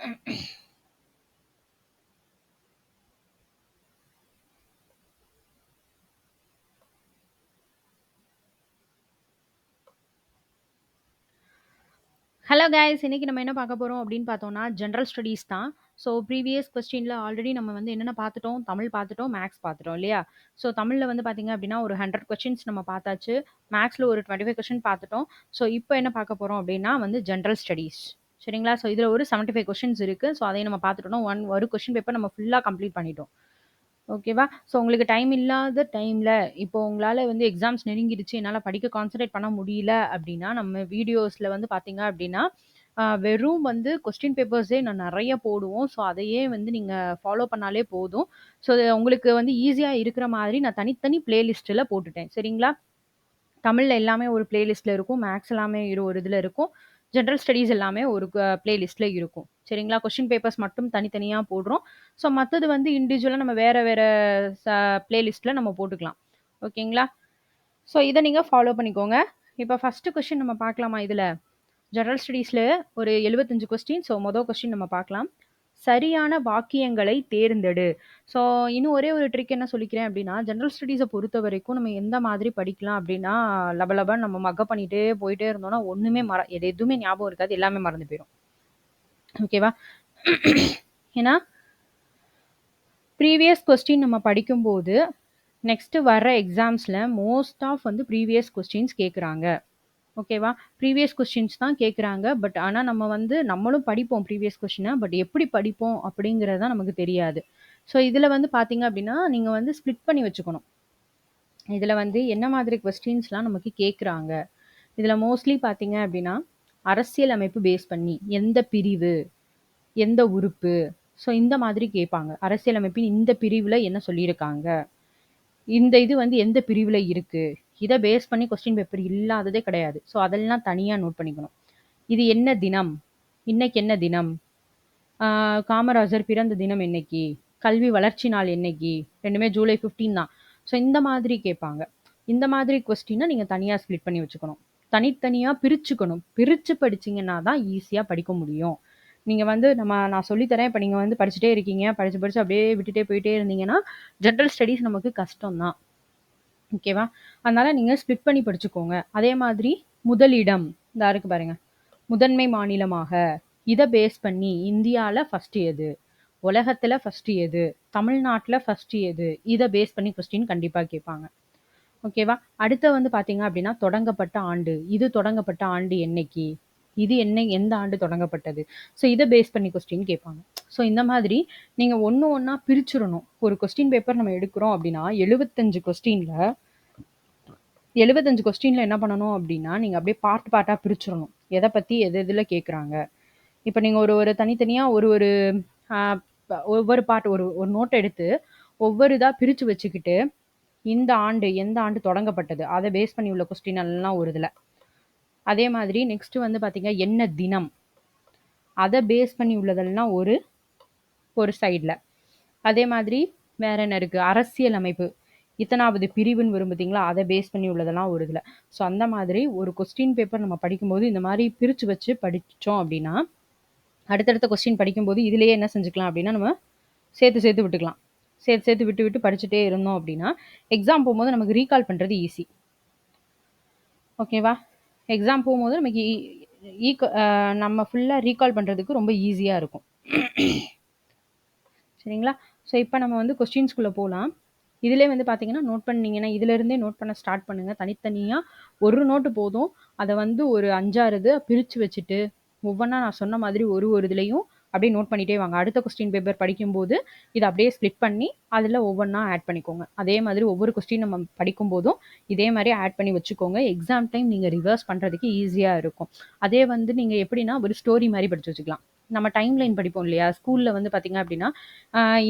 Hello guys, இன்னைக்கு நம்ம என்ன பார்க்க போறோம் அப்படின்னு பார்த்தோம்னா ஜென்ரல் ஸ்டடீஸ் தான். ஸோ ப்ரீவியஸ் கொஸ்டின்ல ஆல்ரெடி நம்ம வந்து என்னென்ன பார்த்துட்டோம், தமிழ் பார்த்துட்டோம், மேக்ஸ் பார்த்துட்டோம் இல்லையா? ஸோ தமிழில் வந்து பார்த்தீங்க அப்படின்னா ஒரு 100 கொஸ்டின்ஸ் நம்ம பார்த்தாச்சு. மேக்ஸில் ஒரு 25 கொஸ்டின் பார்த்துட்டோம். ஸோ இப்போ என்ன பார்க்க போகிறோம் அப்படின்னா வந்து ஜென்ரல் ஸ்டடீஸ். சரிங்களா? ஸோ இதில் ஒரு 75 கொஸ்டின்ஸ் இருக்குது. ஸோ அதையும் நம்ம பார்த்துட்டோம். ஒரு கொஸ்டின் பேப்பர் நம்ம ஃபுல்லாக கம்ப்ளீட் பண்ணிட்டோம். ஓகேவா? ஸோ உங்களுக்கு டைம் இல்லாத டைமில் இப்போ உங்களால் வந்து எக்ஸாம்ஸ் நெருங்கிடுச்சு, என்னால் படிக்க கான்சன்ட்ரேட் பண்ண முடியல அப்படின்னா நம்ம வீடியோஸில் வந்து பார்த்தீங்க அப்படின்னா வெறும் வந்து கொஸ்டின் பேப்பர்ஸே நான் நிறைய போடுவோம். ஸோ அதையே வந்து நீங்கள் ஃபாலோ பண்ணாலே போதும். ஸோ உங்களுக்கு வந்து ஈஸியாக இருக்கிற மாதிரி நான் தனித்தனி பிளேலிஸ்ட்டில் போட்டுட்டேன். சரிங்களா? தமிழ்ல எல்லாமே ஒரு பிளேலிஸ்ட்ல இருக்கும். மேக்ஸ் எல்லாமே ஒரு இதில் இருக்கும். ஜென்ரல் ஸ்டடீஸ் எல்லாமே ஒரு பிளேலிஸ்ட்ல இருக்கும். சரிங்களா? கொஸ்டின் பேப்பர்ஸ் மட்டும் தனித்தனியா போடுறோம். ஸோ மத்தது வந்து இண்டிவிஜுவலா நம்ம வேற வேற பிளேலிஸ்ட்ல நம்ம போட்டுக்கலாம். ஓகேங்களா? ஸோ இதை நீங்க ஃபாலோ பண்ணிக்கோங்க. இப்போ ஃபர்ஸ்ட் கொஸ்டின் நம்ம பார்க்கலாமா இதுல? ஜெனரல் ஸ்டடீஸ்ல ஒரு 75 கொஸ்டின். ஸோ மொதல் கொஸ்டின் நம்ம பார்க்கலாம். சரியான வாக்கியங்களை தேர்ந்தெடு. ஸோ இன்னும் ஒரே ஒரு ட்ரிக் என்ன சொல்லிக்கிறேன் அப்படின்னா, ஜெனரல் ஸ்டடீஸை பொறுத்த வரைக்கும் நம்ம எந்த மாதிரி படிக்கலாம் அப்படின்னா, லபலபான்னு நம்ம மக்கப் பண்ணிட்டே போயிட்டே இருந்தோம்னா ஒண்ணுமே எதுவுமே ஞாபகம் இருக்காது, எல்லாமே மறந்து போயிடும். ஓகேவா? ஏன்னா ப்ரீவியஸ் கொஸ்டின் நம்ம படிக்கும்போது நெக்ஸ்ட் வர எக்ஸாம்ஸ்ல மோஸ்ட் ஆஃப் வந்து ப்ரீவியஸ் கொஸ்டின்ஸ் கேட்குறாங்க. ஓகேவா? ப்ரீவியஸ் கொஸ்டின்ஸ் தான் கேட்குறாங்க. பட் ஆனால் நம்ம வந்து நம்மளும் படிப்போம் ப்ரீவியஸ் கொஸ்டினை. பட் எப்படி படிப்போம் அப்படிங்கிறது தான் நமக்கு தெரியாது. ஸோ இதில் வந்து பார்த்தீங்க அப்படின்னா நீங்கள் வந்து ஸ்ப்ளிட் பண்ணி வச்சுக்கணும். இதில் வந்து என்ன மாதிரி கொஸ்டின்ஸ்லாம் நமக்கு கேட்குறாங்க. இதில் மோஸ்ட்லி பார்த்தீங்க அப்படின்னா அரசியல் அமைப்பு பேஸ் பண்ணி எந்த பிரிவு, எந்த உறுப்பு, ஸோ இந்த மாதிரி கேட்பாங்க. அரசியல் அமைப்பின் இந்த பிரிவில் என்ன சொல்லியிருக்காங்க, இந்த இது வந்து எந்த பிரிவில் இருக்கு, இதை பேஸ் பண்ணி கொஸ்டின் பேப்பர் இல்லாததே கிடையாது. ஸோ அதெல்லாம் தனியாக நோட் பண்ணிக்கணும். இது என்ன தினம், இன்னைக்கு என்ன தினம், காமராஜர் பிறந்த தினம் என்னைக்கு, கல்வி வளர்ச்சி நாள் என்னைக்கு, ரெண்டுமே ஜூலை 15 தான். ஸோ இந்த மாதிரி கேட்பாங்க. இந்த மாதிரி கொஸ்டினை நீங்கள் தனியாக ஸ்ப்ளிட் பண்ணி வச்சுக்கணும். தனித்தனியாக பிரிச்சுக்கணும். பிரித்து படிச்சிங்கன்னா தான் ஈஸியாக படிக்க முடியும். நீங்கள் வந்து நான் சொல்லித்தரேன், இப்போ நீங்கள் வந்து படிச்சுட்டே இருக்கீங்க, படித்து அப்படியே விட்டுட்டே போயிட்டே இருந்தீங்கன்னா ஜென்ரல் ஸ்டடீஸ் நமக்கு கஷ்டம் தான். ஓகேவா? அதனால நீங்கள் ஸ்ப்ளிட் பண்ணி படிச்சுக்கோங்க. அதே மாதிரி முதலிடம் இந்த இருக்கு பாருங்க, முதன்மை மாநிலமாக, இதை பேஸ் பண்ணி இந்தியாவில் ஃபர்ஸ்ட் எது, உலகத்தில் ஃபர்ஸ்ட் எது, தமிழ்நாட்டில் ஃபர்ஸ்ட் எது, இதை பேஸ் பண்ணி கொஸ்டின் கண்டிப்பாக கேட்பாங்க. ஓகேவா? அடுத்து வந்து பார்த்தீங்க அப்படின்னா தொடங்கப்பட்ட ஆண்டு, இது தொடங்கப்பட்ட ஆண்டு என்னைக்கு, இது எந்த ஆண்டு தொடங்கப்பட்டது, ஸோ இதை பேஸ் பண்ணி கொஸ்டின் கேட்பாங்க. ஸோ இந்த மாதிரி நீங்கள் ஒன்று ஒன்றா பிரிச்சுடணும். ஒரு கொஸ்டின் பேப்பர் நம்ம எடுக்கிறோம் அப்படின்னா 75 கொஸ்டின்ல என்ன பண்ணணும் அப்படின்னா நீங்கள் அப்படியே பார்ட்டாக பிரிச்சுடணும். எதை பற்றி எது எதில் கேட்குறாங்க. இப்போ நீங்கள் ஒரு தனித்தனியாக ஒவ்வொரு பார்ட் ஒரு நோட் எடுத்து ஒவ்வொரு இதாக பிரித்து வச்சுக்கிட்டு இந்த ஆண்டு எந்த ஆண்டு தொடங்கப்பட்டது அதை பேஸ் பண்ணி உள்ள கொஸ்டின் எல்லாம் ஒரு இதில். அதே மாதிரி நெக்ஸ்ட் வந்து பார்த்தீங்க என்ன தினம், அதை பேஸ் பண்ணி உள்ளதெல்லாம் ஒரு சைடில். அதே மாதிரி வேற என்ன இருக்குது, அரசியல் அமைப்பு இத்தனாவது பிரிவுன்னு வரும் பார்த்தீங்களா, அதை பேஸ் பண்ணி உள்ளதெல்லாம் ஒரு இதில். ஸோ அந்த மாதிரி ஒரு கொஸ்டின் பேப்பர் நம்ம படிக்கும்போது இந்த மாதிரி பிரித்து வச்சு படித்தோம் அப்படின்னா அடுத்தடுத்த கொஸ்டின் படிக்கும்போது இதுலேயே என்ன செஞ்சுக்கலாம் அப்படின்னா நம்ம சேர்த்து விட்டுக்கலாம். சேர்த்து விட்டு படிச்சுட்டே இருந்தோம் அப்படின்னா எக்ஸாம் போகும்போது நமக்கு ரீகால் பண்ணுறது ஈஸி. ஓகேவா? எக்ஸாம் போகும்போது நமக்கு நம்ம ஃபுல்லாக ரீகால் பண்ணுறதுக்கு ரொம்ப ஈஸியாக இருக்கும். சரிங்களா? ஸோ இப்போ நம்ம வந்து கொஸ்டின்ஸ்குள்ளே போகலாம். இதிலே வந்து பார்த்தீங்கன்னா நோட் பண்ணிங்கன்னா இதிலேருந்தே நோட் பண்ண ஸ்டார்ட் பண்ணுங்கள். தனித்தனியாக ஒரு நோட்டு போதும். அதை வந்து ஒரு 5-6 இது பிரித்து வச்சுட்டு ஒவ்வொன்றா நான் சொன்ன மாதிரி ஒரு இதுலேயும் அப்படியே நோட் பண்ணிகிட்டே வாங்க. அடுத்த கொஸ்டின் பேப்பர் படிக்கும்போது இதை அப்படியே ஸ்ப்ளிட் பண்ணி அதில் ஒவ்வொன்றா ஆட் பண்ணிக்கோங்க. அதே மாதிரி ஒவ்வொரு கொஸ்டின் நம்ம படிக்கும்போதும் இதே மாதிரி ஆட் பண்ணி வச்சுக்கோங்க. எக்ஸாம் டைம் நீங்கள் ரிவர்ஸ் பண்ணுறதுக்கு ஈஸியாக இருக்கும். அதே வந்து நீங்கள் எப்படின்னா ஒரு ஸ்டோரி மாதிரி படித்து வச்சுக்கலாம். நம்ம டைம் லைன் படிப்போம் இல்லையா, ஸ்கூலில் வந்து பார்த்தீங்க அப்படின்னா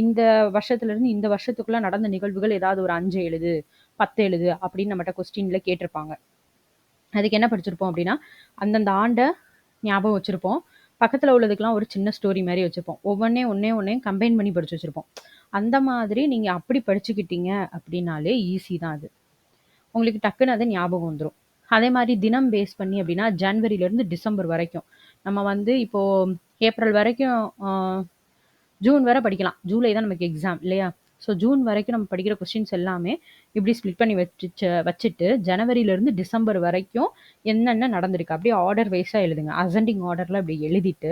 இந்த வருஷத்துலேருந்து இந்த வருஷத்துக்குள்ளே நடந்த நிகழ்வுகள் ஏதாவது ஒரு 5 எழுது 10 எழுது அப்படின்னு நம்மகிட்ட கொஸ்டினில் கேட்டிருப்பாங்க. அதுக்கு என்ன படிச்சிருப்போம் அப்படின்னா அந்தந்த ஆண்டை ஞாபகம் வச்சுருப்போம். பக்கத்தில் உள்ளதுக்கெல்லாம் ஒரு சின்ன ஸ்டோரி மாதிரி வச்சுருப்போம். ஒவ்வொன்றையும் கம்பைன் பண்ணி படித்து வச்சுருப்போம். அந்த மாதிரி நீங்கள் அப்படி படிச்சுக்கிட்டீங்க அப்படின்னாலே ஈஸி தான். அது உங்களுக்கு டக்குன்னு அது ஞாபகம் வந்துடும். அதே மாதிரி தினம் பேஸ் பண்ணி அப்படின்னா ஜனவரியிலேருந்து டிசம்பர் வரைக்கும் நம்ம வந்து இப்போது ஏப்ரல் வரைக்கும் ஜூன் வரை படிக்கலாம். ஜூலை தான் நமக்கு எக்ஸாம் இல்லையா? ஸோ ஜூன் வரைக்கும் நம்ம படிக்கிற கொஸ்டின்ஸ் எல்லாமே இப்படி ஸ்ப்ளிட் பண்ணி வச்சுட்டு ஜனவரியிலேருந்து டிசம்பர் வரைக்கும் என்னென்ன நடந்திருக்கு அப்படியே ஆர்டர் வைஸாக எழுதுங்க. அசெண்டிங் ஆர்டரில் அப்படி எழுதிட்டு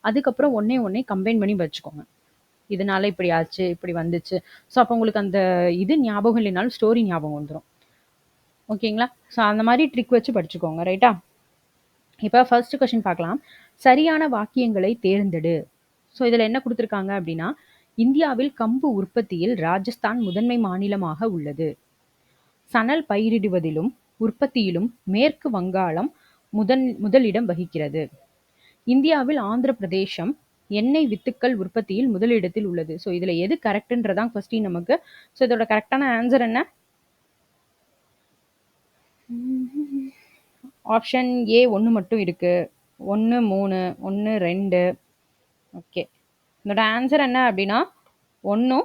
அதுக்கப்புறம் ஒன்னே கம்பைன் பண்ணி வச்சுக்கோங்க. இதனால இப்படி ஆச்சு, இப்படி வந்துச்சு. ஸோ அப்போ உங்களுக்கு அந்த இது ஞாபகம் இல்லைனாலும் ஸ்டோரி ஞாபகம் வந்துடும். ஓகேங்களா? ஸோ அந்த மாதிரி ட்ரிக் வச்சு படிச்சுக்கோங்க. ரைட்டா? இப்போ ஃபர்ஸ்ட் கொஸ்டின் பார்க்கலாம். சரியான வாக்கியங்களை தேர்ந்தெடு. ஸோ இதில் என்ன கொடுத்துருக்காங்க அப்படின்னா, இந்தியாவில் கம்பு உற்பத்தியில் ராஜஸ்தான் முதன்மை மாநிலமாக உள்ளது. சணல் பயிரிடுவதிலும் உற்பத்தியிலும் மேற்கு வங்காளம் முதலிடம் வகிக்கிறது. இந்தியாவில் ஆந்திர பிரதேசம் எண்ணெய் வித்துக்கள் உற்பத்தியில் முதலிடத்தில் உள்ளது. ஸோ இதில் எது கரெக்டுன்றதான் கொஸ்டின் நமக்கு. ஸோ இதோட கரெக்டான ஆன்சர் என்ன? ஆப்ஷன் ஏ 1 மட்டும் இருக்கு. 1, 3, 1, 2. ஓகே, இதோட ஆன்சர் என்ன அப்படின்னா 1,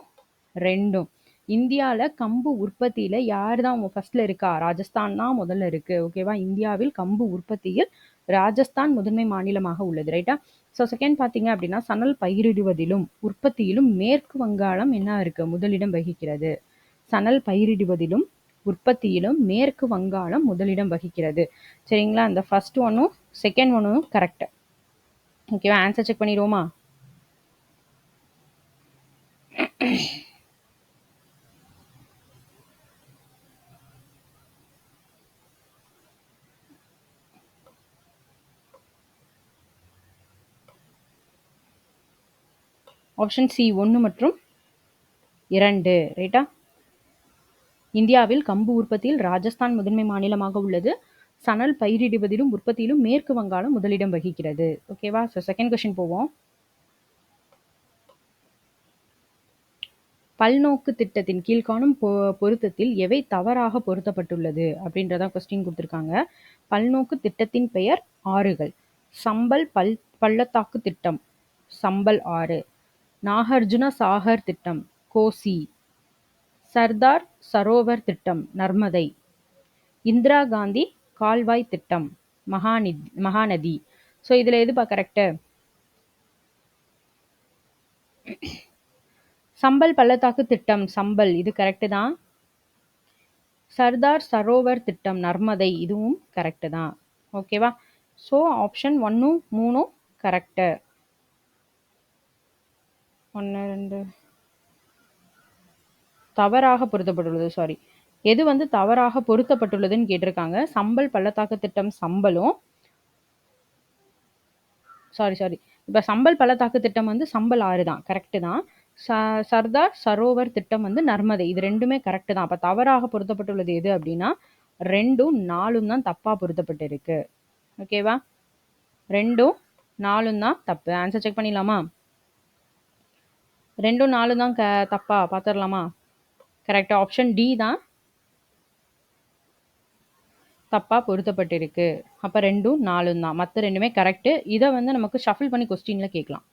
2. இந்தியாவில் கம்பு உற்பத்தியில் யார் தான் ஃபர்ஸ்ட்ல இருக்கா? ராஜஸ்தான் தான் முதல்ல இருக்கு. ஓகேவா? இந்தியாவில் கம்பு உற்பத்தியில் ராஜஸ்தான் முதன்மை மாநிலமாக உள்ளது. ரைட்டா? ஸோ செகண்ட் பார்த்தீங்க அப்படின்னா, சணல் பயிரிடுவதிலும் உற்பத்தியிலும் மேற்கு வங்காளம் என்ன இருக்கு? முதலிடம் வகிக்கிறது. சணல் பயிரிடுவதிலும் உற்பத்தியிலும் மேற்கு வங்காளம் முதலிடம் வகிக்கிறது. சரிங்களா? இந்த ஃபர்ஸ்ட் ஒன்னும் செகண்ட் ஒன்னும் கரெக்ட். ஓகேவா? ஆன்சர் செக் பண்ணிடுவோமா? ஆப்ஷன் சி 1 மற்றும் 2. ரைட்டா? இந்தியாவில் கம்பு உற்பத்தியில் ராஜஸ்தான் முதன்மை மாநிலமாக உள்ளது. சணல் பயிரிடுவதிலும் உற்பத்தியிலும் மேற்கு வங்காளம் முதலிடம் வகிக்கிறது. ஓகேவா? ஸோ செகண்ட் கொஸ்டின் போவோம். பல்நோக்கு திட்டத்தின் கீழ்காணும் பொருத்தத்தில் எவை தவறாக பொருத்தப்பட்டுள்ளது அப்படின்றத கொஸ்டின் கொடுத்துருக்காங்க. பல்நோக்கு திட்டத்தின் பெயர் ஆறுகள். சம்பல் பள்ளத்தாக்கு திட்டம் சம்பல் ஆறு. நாகார்ஜுன சாகர் திட்டம் கோசி. சர்தார் சரோவர் திட்டம் நர்மதை. இந்திரா காந்தி கால்வாய் திட்டம் மகாநதி. ஸோ இதில் எதுப்பா கரெக்டு? சம்பல் பள்ளத்தாக்கு திட்டம் சம்பல், இது கரெக்டு தான். சர்தார் சரோவர் திட்டம் நர்மதை, இதுவும் கரெக்டு தான். ஓகேவா? So option 1, 3 correct. 1, 2 தவறாக பொருத்தப்பட்டுள்ளது. சாரி, எது வந்து தவறாக பொருத்தப்பட்டுள்ளதுன்னு கேட்டிருக்காங்க. சம்பல் பள்ளத்தாக்கு திட்டம் சம்பலும், சாரி இப்போ சம்பல் பள்ளத்தாக்கு திட்டம் வந்து சம்பல் ஆறு தான், கரெக்டு தான். சர்தார் சரோவர் திட்டம் வந்து நர்மதை, இது ரெண்டுமே கரெக்டு தான். அப்போ தவறாக பொருத்தப்பட்டுள்ளது எது அப்படின்னா 2ம் 4ம் தான் தப்பாக பொருத்தப்பட்டிருக்கு. ஓகேவா? 2ம் 4ம் தான் தப்பு. ஆன்சர் செக் பண்ணிடலாமா? 2ம் 4ம் தான் தப்பா பார்த்துடலாமா? கரெக்ட். ஆப்ஷன் டி தான் தப்பா பொருத்தப்பட்டிருக்கு. அப்போ 2ம் 4ம் தான், மற்ற ரெண்டுமே கரெக்டு. இதை வந்து நமக்கு ஷஃபில் பண்ணி கொஸ்டினில் கேட்கலாம்.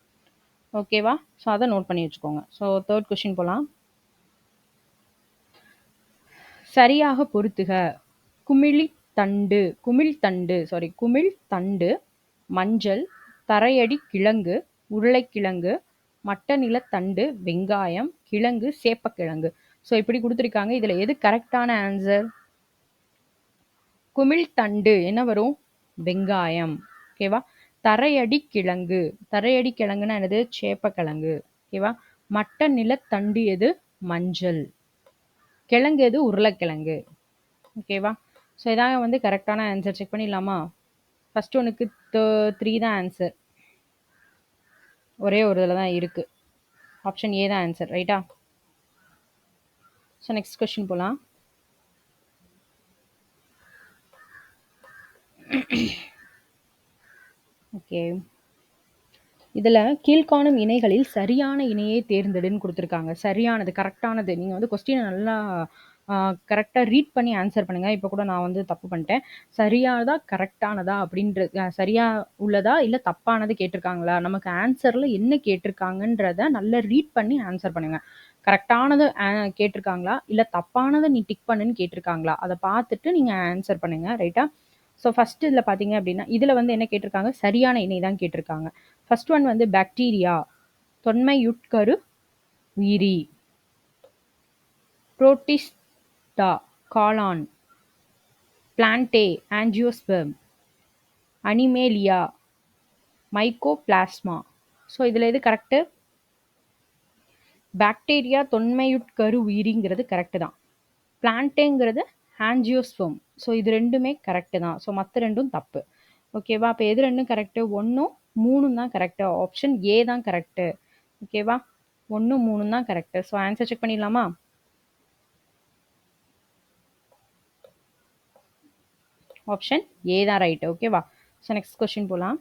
ஓகேவா? ஸோ அதை நோட் பண்ணி வச்சுக்கோங்க. ஸோ தேர்ட் கொஸ்டின் போகலாம். சரியாக பொருத்துக. குமிழ் தண்டு மஞ்சள், தரையடி கிழங்கு உருளைக்கிழங்கு, மட்ட நிலத்தண்டு வெங்காயம், கிழங்கு சேப்பக்கிழங்கு. ஸோ இப்படி கொடுத்துருக்காங்க. இதில் எது கரெக்டான ஆன்சர்? குமிழ் தண்டு என்ன வரும்? வெங்காயம். ஓகேவா? தரையடி கிழங்குன்னா என்னது? சேப்பக்கிழங்கு. ஓகேவா? மட்ட நிலத்தண்டு எது? மஞ்சள். கிழங்கு எது? உருளைக்கிழங்கு. ஓகேவா? ஸோ இதாங்க வந்து கரெக்டான ஆன்சர். செக் பண்ணிடலாமா? ஃபர்ஸ்ட் ஒன்றுக்கு 3 தான் ஆன்சர், ஒரே ஒரு இதில் தான் இருக்கு. ஆப்ஷன் ஏ தான் ஆன்சர். ரைட்டா? ஸோ நெக்ஸ்ட் கொஸ்டின் போகலாம். ஓகே, இதில் கீழ்காணும் இணைகளில் சரியான இணையை தேர்ந்தெடுன்னு கொடுத்துருக்காங்க. சரியானது, கரெக்டானது. நீங்கள் வந்து கொஸ்டினை நல்லா கரெக்டாக ரீட் பண்ணி ஆன்சர் பண்ணுங்கள். இப்போ கூட நான் வந்து தப்பு பண்ணிட்டேன். சரியானதா கரெக்டானதா அப்படின்றது, சரியாக உள்ளதா இல்லை தப்பானது கேட்டிருக்காங்களா, நமக்கு ஆன்சரில் என்ன கேட்டிருக்காங்கன்றத நல்லா ரீட் பண்ணி ஆன்சர் பண்ணுங்கள். கரெக்டானது கேட்டிருக்காங்களா இல்லை தப்பானதை நீ டிக் பண்ணுன்னு கேட்டிருக்காங்களா, அதை பார்த்துட்டு நீங்கள் ஆன்சர் பண்ணுங்கள். ரைட்டா? ஸோ ஃபர்ஸ்ட் இதில் பார்த்தீங்க அப்படின்னா இதில் வந்து என்ன கேட்டிருக்காங்க, சரியான இணை தான் கேட்டிருக்காங்க. ஃபர்ஸ்ட் ஒன் வந்து பாக்டீரியா தொன்மையுட்கரு உயிரி, புரோட்டிஸ்டா காளான், Plantae angiosperm, Animalia mycoplasma. So இதில் எது கரெக்டு? பாக்டீரியா தொன்மையுட்கரு உயிரிங்கிறது கரெக்டு தான். பிளான்டேங்கிறது ஆஞ்சியோஸ்பெர்ம். ஸோ இது ரெண்டுமே கரெக்டு தான். ஸோ மற்ற ரெண்டும் தப்பு. ஓகேவா? அப்போ எது ரெண்டும் கரெக்டு? 1ம் 3ம் தான் கரெக்டு. ஆப்ஷன் ஏ தான் கரெக்டு. ஓகேவா? 1 3 தான் கரெக்டு. ஸோ ஆன்சர் செக் பண்ணிடலாமா? ஆப்ஷன் ஏ தான் ரைட். ஓகேவா? ஸோ நெக்ஸ்ட் கொஸ்டின் போகலாம்.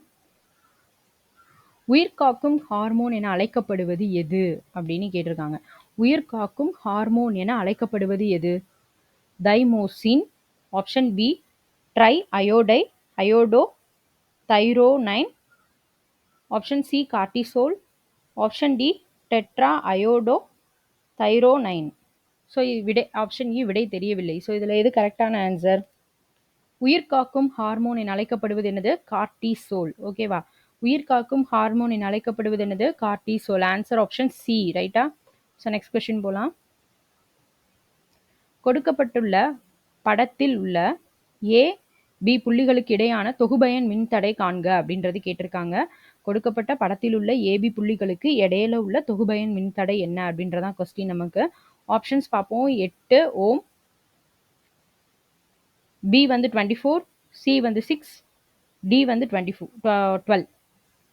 உயிர்காக்கும் ஹார்மோன் என அழைக்கப்படுவது எது அப்படின்னு கேட்டிருக்காங்க. உயிர்காக்கும் ஹார்மோன் என அழைக்கப்படுவது எது? Thymosin, option B triiodothyronine, option C cortisol, option D tetraiodothyronine. So விடை ஆப்ஷன் இ விடை தெரியவில்லை. ஸோ இதில் எது கரெக்டான ஆன்சர்? உயிர்காக்கும் ஹார்மோன் என அழைக்கப்படுவது என்னது? கார்டிசோல். ஓகேவா? உயிர்காக்கும் ஹார்மோன் என அழைக்கப்படுவது என்னது? கார்டிசோல். Answer option C. ரைட்டா? ஸோ நெக்ஸ்ட் கொஸ்டின் போகலாம். கொடுக்கப்பட்டுள்ள படத்தில் உள்ள ஏ பி புள்ளிகளுக்கு இடையான தொகுபயன் மின்தடை காண்க அப்படின்றது கேட்டிருக்காங்க. கொடுக்கப்பட்ட படத்தில் உள்ள ஏபி புள்ளிகளுக்கு இடையில உள்ள தொகுபயன் மின்தடை என்ன அப்படின்றதான் கொஸ்டின். நமக்கு ஆப்ஷன்ஸ் பார்ப்போம். 8 ஓம், பி வந்து 24, சி வந்து 6, டி வந்து 12,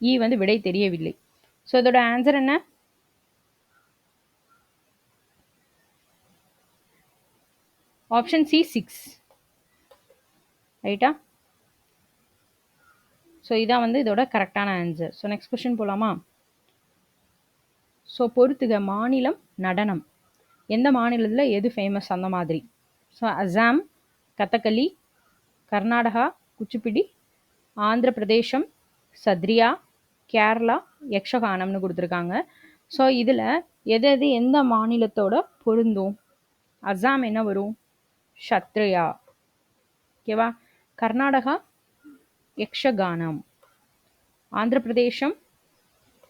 இ வந்து விடை தெரியவில்லை. ஸோ இதோட ஆன்சர் என்ன? Option C 6. ரைட்டா? ஸோ இதான் வந்து இதோட கரெக்டான ஆன்சர். ஸோ நெக்ஸ்ட் கொஸ்டின் போகலாமா? ஸோ பொறுத்துக மாநிலம் நடனம். எந்த மாநிலத்தில் எது ஃபேமஸ் அந்த மாதிரி. ஸோ அசாம் கதகளி, கர்நாடகா குச்சிப்பிடி, ஆந்திர பிரதேசம் சத்ரியா, கேரளா யக்ஷகானம்னு கொடுத்துருக்காங்க. ஸோ இதில் எது எது எந்த மாநிலத்தோட பொருந்தும்? அசாம் என்ன வரும்? சத்ரியா. ஓகேவா? கர்நாடகா யக்ஷகானம், ஆந்திர பிரதேசம்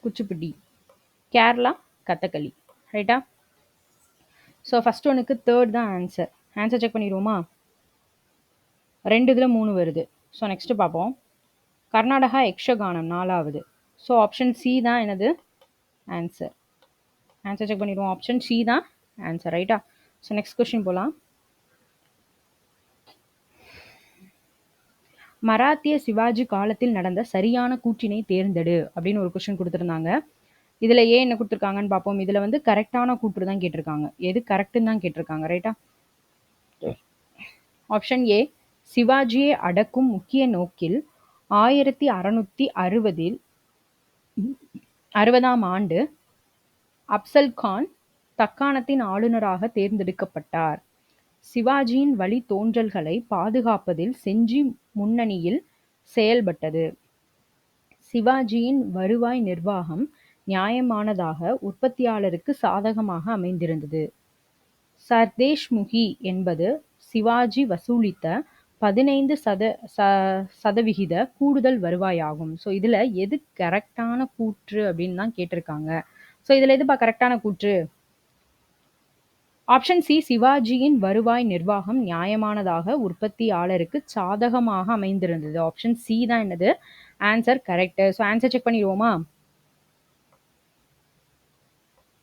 குச்சிப்பிடி, கேரளா கதகளி. ரைட்டா? ஸோ ஃபர்ஸ்ட் ஒனுக்கு தேர்ட் தான் ஆன்சர். ஆன்சர் செக் பண்ணிடுவோமா? 2 இதில் 3 வருது. ஸோ நெக்ஸ்ட் பார்ப்போம். கர்நாடகா யக்ஷகானம் 4வது. ஸோ ஆப்ஷன் சி தான் என்னது? ஆன்சர். ஆன்சர் செக் பண்ணிடுவோம். ஆப்ஷன் சி தான் ஆன்சர். ரைட்டா? ஸோ நெக்ஸ்ட் கொஸ்டின் போகலாம். மராத்திய சிவாஜி காலத்தில் நடந்த சரியான கூற்றினை தேர்ந்தெடு அப்படின்னு ஒரு கொஸ்டின் கொடுத்துருந்தாங்க. இதில் ஏன் என்ன கொடுத்துருக்காங்கன்னு பார்ப்போம். இதில் வந்து கரெக்டான கூற்று தான் கேட்டிருக்காங்க. எது கரெக்டுன்னு தான் கேட்டிருக்காங்க. ரைட்டா? ஆப்ஷன் ஏ சிவாஜியை அடக்கும் முக்கிய நோக்கில் 1660ஆம் ஆண்டு அப்சல் கான் தக்காணத்தின் ஆளுநராக தேர்ந்தெடுக்கப்பட்டார். சிவாஜியின் வழி தோன்றல்களை பாதுகாப்பதில் செஞ்சி முன்னணியில் செயல்பட்டது. சிவாஜியின் வருவாய் நிர்வாகம் நியாயமானதாக, உற்பத்தியாளருக்கு சாதகமாக அமைந்திருந்தது. சர்தேஷ்முகி என்பது சிவாஜி வசூலித்த 15% கூடுதல் வருவாயாகும். ஸோ இதில் எது கரெக்டான கூற்று அப்படின்னு தான் கேட்டிருக்காங்க. ஸோ இதில் எதுப்பா கரெக்டான கூற்று? ஆப்ஷன் சி சிவாஜியின் வருவாய் நிர்வாகம் நியாயமானதாக, உற்பத்தியாளருக்கு சாதகமாக அமைந்திருந்தது. ஆப்ஷன் சி தான் என்னது? Answer correct. So answer check பண்ணிடுவோமா?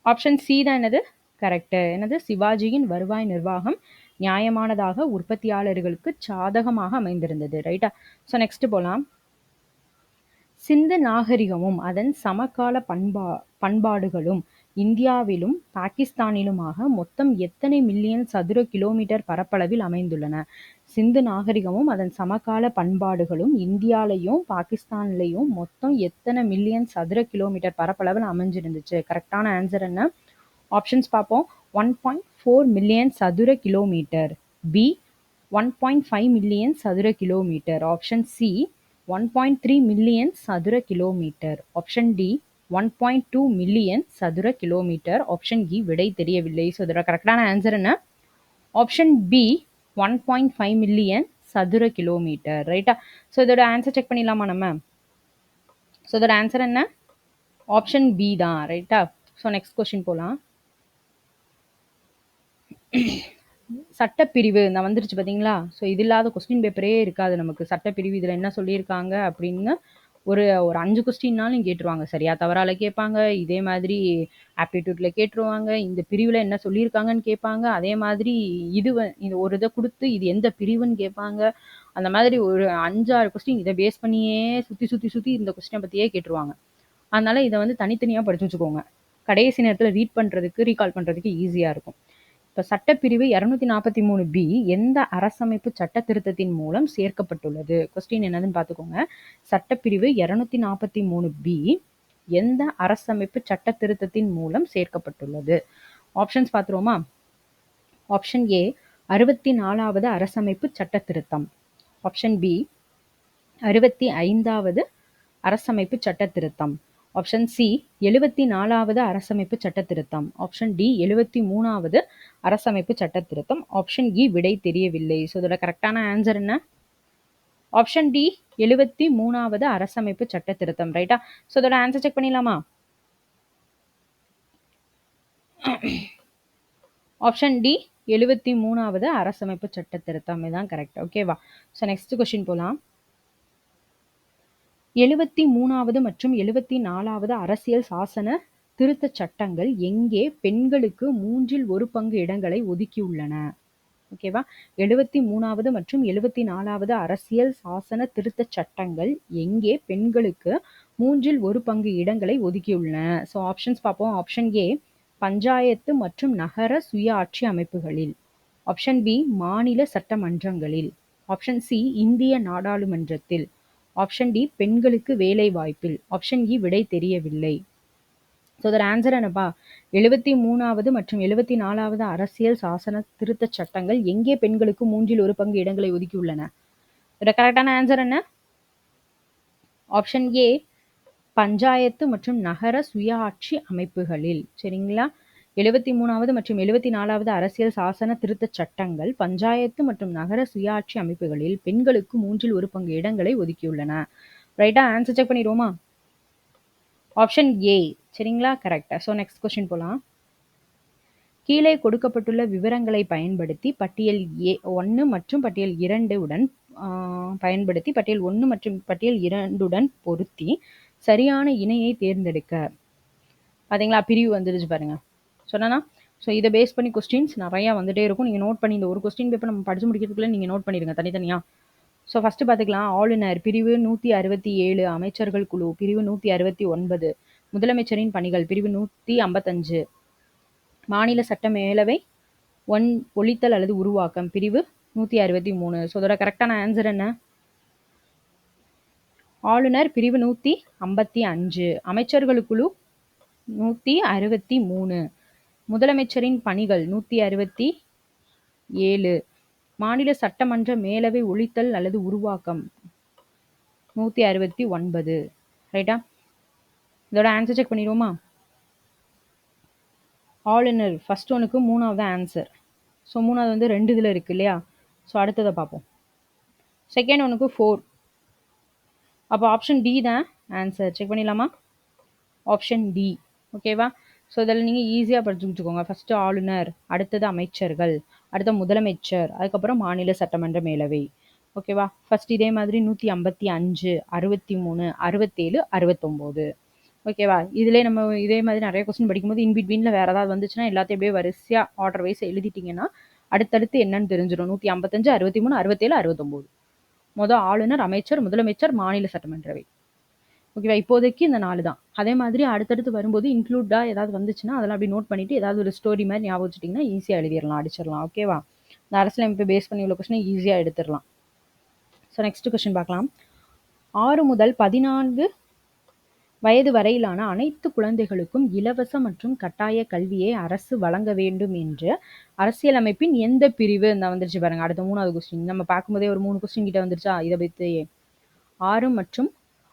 ஆப்ஷன் சி தான் என்னது? கரெக்ட். என்னது? சிவாஜியின் வருவாய் நிர்வாகம் நியாயமானதாக, உற்பத்தியாளர்களுக்கு சாதகமாக அமைந்திருந்தது. ரைட்டா? ஸோ நெக்ஸ்ட் போகலாம். சிந்து நாகரிகமும் அதன் சமகால பண்பாடுகளும் இந்தியாவிலும் பாகிஸ்தானிலுமாக மொத்தம் எத்தனை மில்லியன் சதுர கிலோமீட்டர் பரப்பளவில் அமைந்துள்ளன? சிந்து நாகரிகமும் அதன் சமகால பண்பாடுகளும் இந்தியாலையும் பாகிஸ்தான்லையும் மொத்தம் எத்தனை மில்லியன் சதுர கிலோமீட்டர் பரப்பளவில் அமைஞ்சிருந்துச்சு? கரெக்டான ஆன்சர் என்ன? ஆப்ஷன்ஸ் பார்ப்போம். 1.4 மில்லியன் சதுர கிலோமீட்டர், பி 1.5 மில்லியன் சதுர கிலோமீட்டர், ஆப்ஷன் சி 1.3 மில்லியன் சதுர கிலோமீட்டர், ஆப்ஷன் டி 1.2 மில்லியன் சதுர கிலோமீட்டர், ஆப்ஷன் இ விடை தெரியவில்லை. ஸோ இதோட கரெக்டான ஆன்சர் என்ன? ஆப்ஷன் பி 1.5 மில்லியன் சதுர கிலோமீட்டர். ரைட்டா? ஸோ இதோட ஆன்சர் செக் பண்ணிடலாமா நம்ம? ஸோ இதோட ஆன்சர் என்ன? ஆப்ஷன் பி தான். ரைட்டா? ஸோ நெக்ஸ்ட் கொஸ்டின் போகலாம். சட்டப்பிரிவு நான் வந்துருச்சு பார்த்தீங்களா? ஸோ இது இல்லாத கொஸ்டின் பேப்பரே இருக்காது நமக்கு. சட்டப்பிரிவு இதில் என்ன சொல்லியிருக்காங்க அப்படின்னு ஒரு ஒரு 5 கொஸ்டின்னாலும் கேட்டுருவாங்க. சரியா தவறால கேட்பாங்க. இதே மாதிரி ஆப்டிடியூட்ல கேட்டுருவாங்க. இந்த பிரிவில் என்ன சொல்லியிருக்காங்கன்னு கேட்பாங்க. அதே மாதிரி இது ஒரு இதை கொடுத்து இது எந்த பிரிவுன்னு கேட்பாங்க. அந்த மாதிரி ஒரு 5, 6 கொஸ்டின் இதை பேஸ் பண்ணியே சுற்றி சுற்றி சுற்றி இந்த கொஸ்டினை பற்றியே கேட்டுருவாங்க. அதனால இதை வந்து தனித்தனியாக படிச்சு வச்சுக்கோங்க. கடைசி நேரத்தில் ரீட் பண்ணுறதுக்கு ரீகால் பண்ணுறதுக்கு ஈஸியாக இருக்கும். இப்போ சட்டப்பிரிவு 243 பி எந்த அரசமைப்பு சட்ட திருத்தத்தின் மூலம் சேர்க்கப்பட்டுள்ளது? கொஸ்டின் என்னதுன்னு பார்த்துக்கோங்க. சட்டப்பிரிவு 243 பி எந்த அரசமைப்பு சட்ட திருத்தத்தின் மூலம் சேர்க்கப்பட்டுள்ளது? ஆப்ஷன்ஸ் பார்த்துருவோமா? ஆப்ஷன் ஏ 64வது அரசமைப்பு சட்ட திருத்தம். ஆப்ஷன் பி 65வது அரசமைப்பு சட்ட திருத்தம். ஆப்ஷன் சி 74வது அரசமைப்பு சட்ட திருத்தம். ஆப்ஷன் டி 73வது அரசமைப்பு சட்ட திருத்தம். ஆப்ஷன் இ விடை தெரியவில்லை. ஸோ இதோட கரெக்டான ஆன்சர் என்ன? ஆப்ஷன் டி 73வது அரசமைப்பு சட்ட திருத்தம். ரைட்டா? ஸோ இதோட ஆன்சர் செக் பண்ணிடலாமா? ஆப்ஷன் டி 73வது அரசமைப்பு சட்ட திருத்தம் இதுதான் கரெக்ட். ஓகேவா? ஸோ நெக்ஸ்ட் கொஸ்டின் போகலாம். 73வது மற்றும் 74வது அரசியல் சாசன திருத்தச் சட்டங்கள் எங்கே பெண்களுக்கு 1/3 பங்கு இடங்களை ஒதுக்கியுள்ளன? ஓகேவா? 73வது மற்றும் 74வது அரசியல் சாசன திருத்தச் சட்டங்கள் எங்கே பெண்களுக்கு 1/3 பங்கு இடங்களை ஒதுக்கியுள்ளன? ஸோ ஆப்ஷன்ஸ் பார்ப்போம். ஆப்ஷன் ஏ பஞ்சாயத்து மற்றும் நகர சுயாட்சி அமைப்புகளில். ஆப்ஷன் பி மாநில சட்டமன்றங்களில். ஆப்ஷன் சி இந்திய நாடாளுமன்றத்தில். ஆப்ஷன் டி பெண்களுக்கு வேலை வாய்ப்பில். ஆப்ஷன் இ விடை தெரியவில்லை. ஸோ அதோட ஆன்சர் என்னப்பா? 73வது மற்றும் 74வது அரசியல் சாசன திருத்தச் சட்டங்கள் எங்கே பெண்களுக்கு 1/3 பங்கு இடங்களை ஒதுக்கியுள்ளன? இதோட கரெக்டான ஆன்சர் என்ன? ஆப்ஷன் ஏ பஞ்சாயத்து மற்றும் நகர சுயாட்சி அமைப்புகளில். சரிங்களா? 73வது மற்றும் 74வது அரசியல் சாசன திருத்தச் சட்டங்கள் பஞ்சாயத்து மற்றும் நகர சுயாட்சி அமைப்புகளில் பெண்களுக்கு 1/3 பங்கு இடங்களை ஒதுக்கியுள்ளன. ரைட்டா? ஆன்சர் செக் பண்ணிடுவோமா? Option A. சரிங்களா? கரெக்ட். ஸோ நெக்ஸ்ட் கொஸ்டின் போகலாம். கீழே கொடுக்கப்பட்டுள்ள விவரங்களை பயன்படுத்தி பட்டியல் 1 மற்றும் பட்டியல் 2 உடன் பயன்படுத்தி பட்டியல் 1 மற்றும் பட்டியல் 2 பொருத்தி சரியான இணையை தேர்ந்தெடுக்க. பார்த்தீங்களா? பிரிவு வந்துடுச்சு பாருங்க. சொன்னா ஸோ இதை பேஸ் பண்ணி கொஸ்டின்ஸ் நிறையா வந்துட்டே இருக்கும். நீங்கள் நோட் பண்ணி இந்த ஒரு கொஸ்டின் பேப்பர் நம்ம படிச்சு முடிக்கிறதுக்குள்ள நீங்கள் நோட் பண்ணிடுங்க தனித்தனியாக. ஸோ ஃபஸ்ட்டு பார்த்துக்கலாம். ஆளுநர் பிரிவு 167, அமைச்சர்கள் குழு பிரிவு 169, முதலமைச்சரின் பணிகள் பிரிவு 155, மாநில சட்ட மேலவை ஒழித்தல் அல்லது உருவாக்கம் பிரிவு 163. ஸோ அதோட கரெக்டான ஆன்சர் என்ன? ஆளுநர் பிரிவு 155, அமைச்சர்கள் குழு 163, முதலமைச்சரின் பணிகள் 167, மாநில சட்டமன்ற மேலவை ஒழித்தல் அல்லது உருவாக்கம் 169. ரைட்டா? இதோட ஆன்சர் செக் பண்ணிடுவோமா? ஆளுநர் ஃபர்ஸ்ட் ஒனுக்கு 3வது ஆன்சர். ஸோ 3வது வந்து 2 இதில் இருக்கு இல்லையா? ஸோ அடுத்ததை பார்ப்போம். செகண்ட் ஒனுக்கு 4. அப்போ ஆப்ஷன் டி தான் ஆன்சர். செக் பண்ணிடலாமா? Option D. ஓகேவா? ஸோ இதில் நீங்கள் ஈஸியாக படிச்சுக்கோங்க. ஃபஸ்ட்டு ஆளுநர், அடுத்தது அமைச்சர்கள், அடுத்த முதலமைச்சர், அதுக்கப்புறம் மாநில சட்டமன்ற மேலவை. ஓகேவா? ஃபர்ஸ்ட் இதே மாதிரி 155, 63, 67, 69. ஓகேவா? இதிலே நம்ம இதே மாதிரி நிறைய கொஸ்டின் படிக்கும்போது இன்பிட்வீனில் வேறு ஏதாவது வந்துச்சுன்னா எல்லாத்தையும் அப்படியே வரிசையாக ஆர்டர் வைஸ் எழுதிட்டிங்கன்னா அடுத்தடுத்து என்னன்னு தெரிஞ்சிடும். 155, 63, 67, 69. மொதல் ஆளுநர், அமைச்சர், முதலமைச்சர், மாநில சட்டமன்றவை. ஓகேவா? இப்போதைக்கு இந்த 4 தான். அதே மாதிரி அடுத்தடுத்து வரும்போது இன்க்ளூடாக ஏதாவது வந்துச்சுன்னா அதெல்லாம் அப்படி நோட் பண்ணிவிட்டு ஏதாவது ஒரு ஸ்டோரி மாதிரி ஞாபகம் வச்சுட்டிங்கன்னா ஈஸியாக எழுதிடலாம், அடிச்சிடலாம். ஓகேவா? இந்த அரசியலமைப்பை பேஸ் பண்ணி உள்ள கொஸ்டினை ஈஸியாக எடுத்துடலாம். ஸோ நெக்ஸ்ட் கொஸ்டின் பார்க்கலாம். 6 முதல் 14 வயது வரையிலான அனைத்து குழந்தைகளுக்கும் இலவச மற்றும் கட்டாய கல்வியை அரசு வழங்க வேண்டும் என்று அரசியலமைப்பின் எந்த பிரிவு? இந்த வந்துருச்சு பாருங்க. அடுத்த 3வது கொஸ்டின் நம்ம பார்க்கும்போதே ஒரு 3 கொஸ்டின் கிட்ட வந்துருச்சா? இதை பற்றி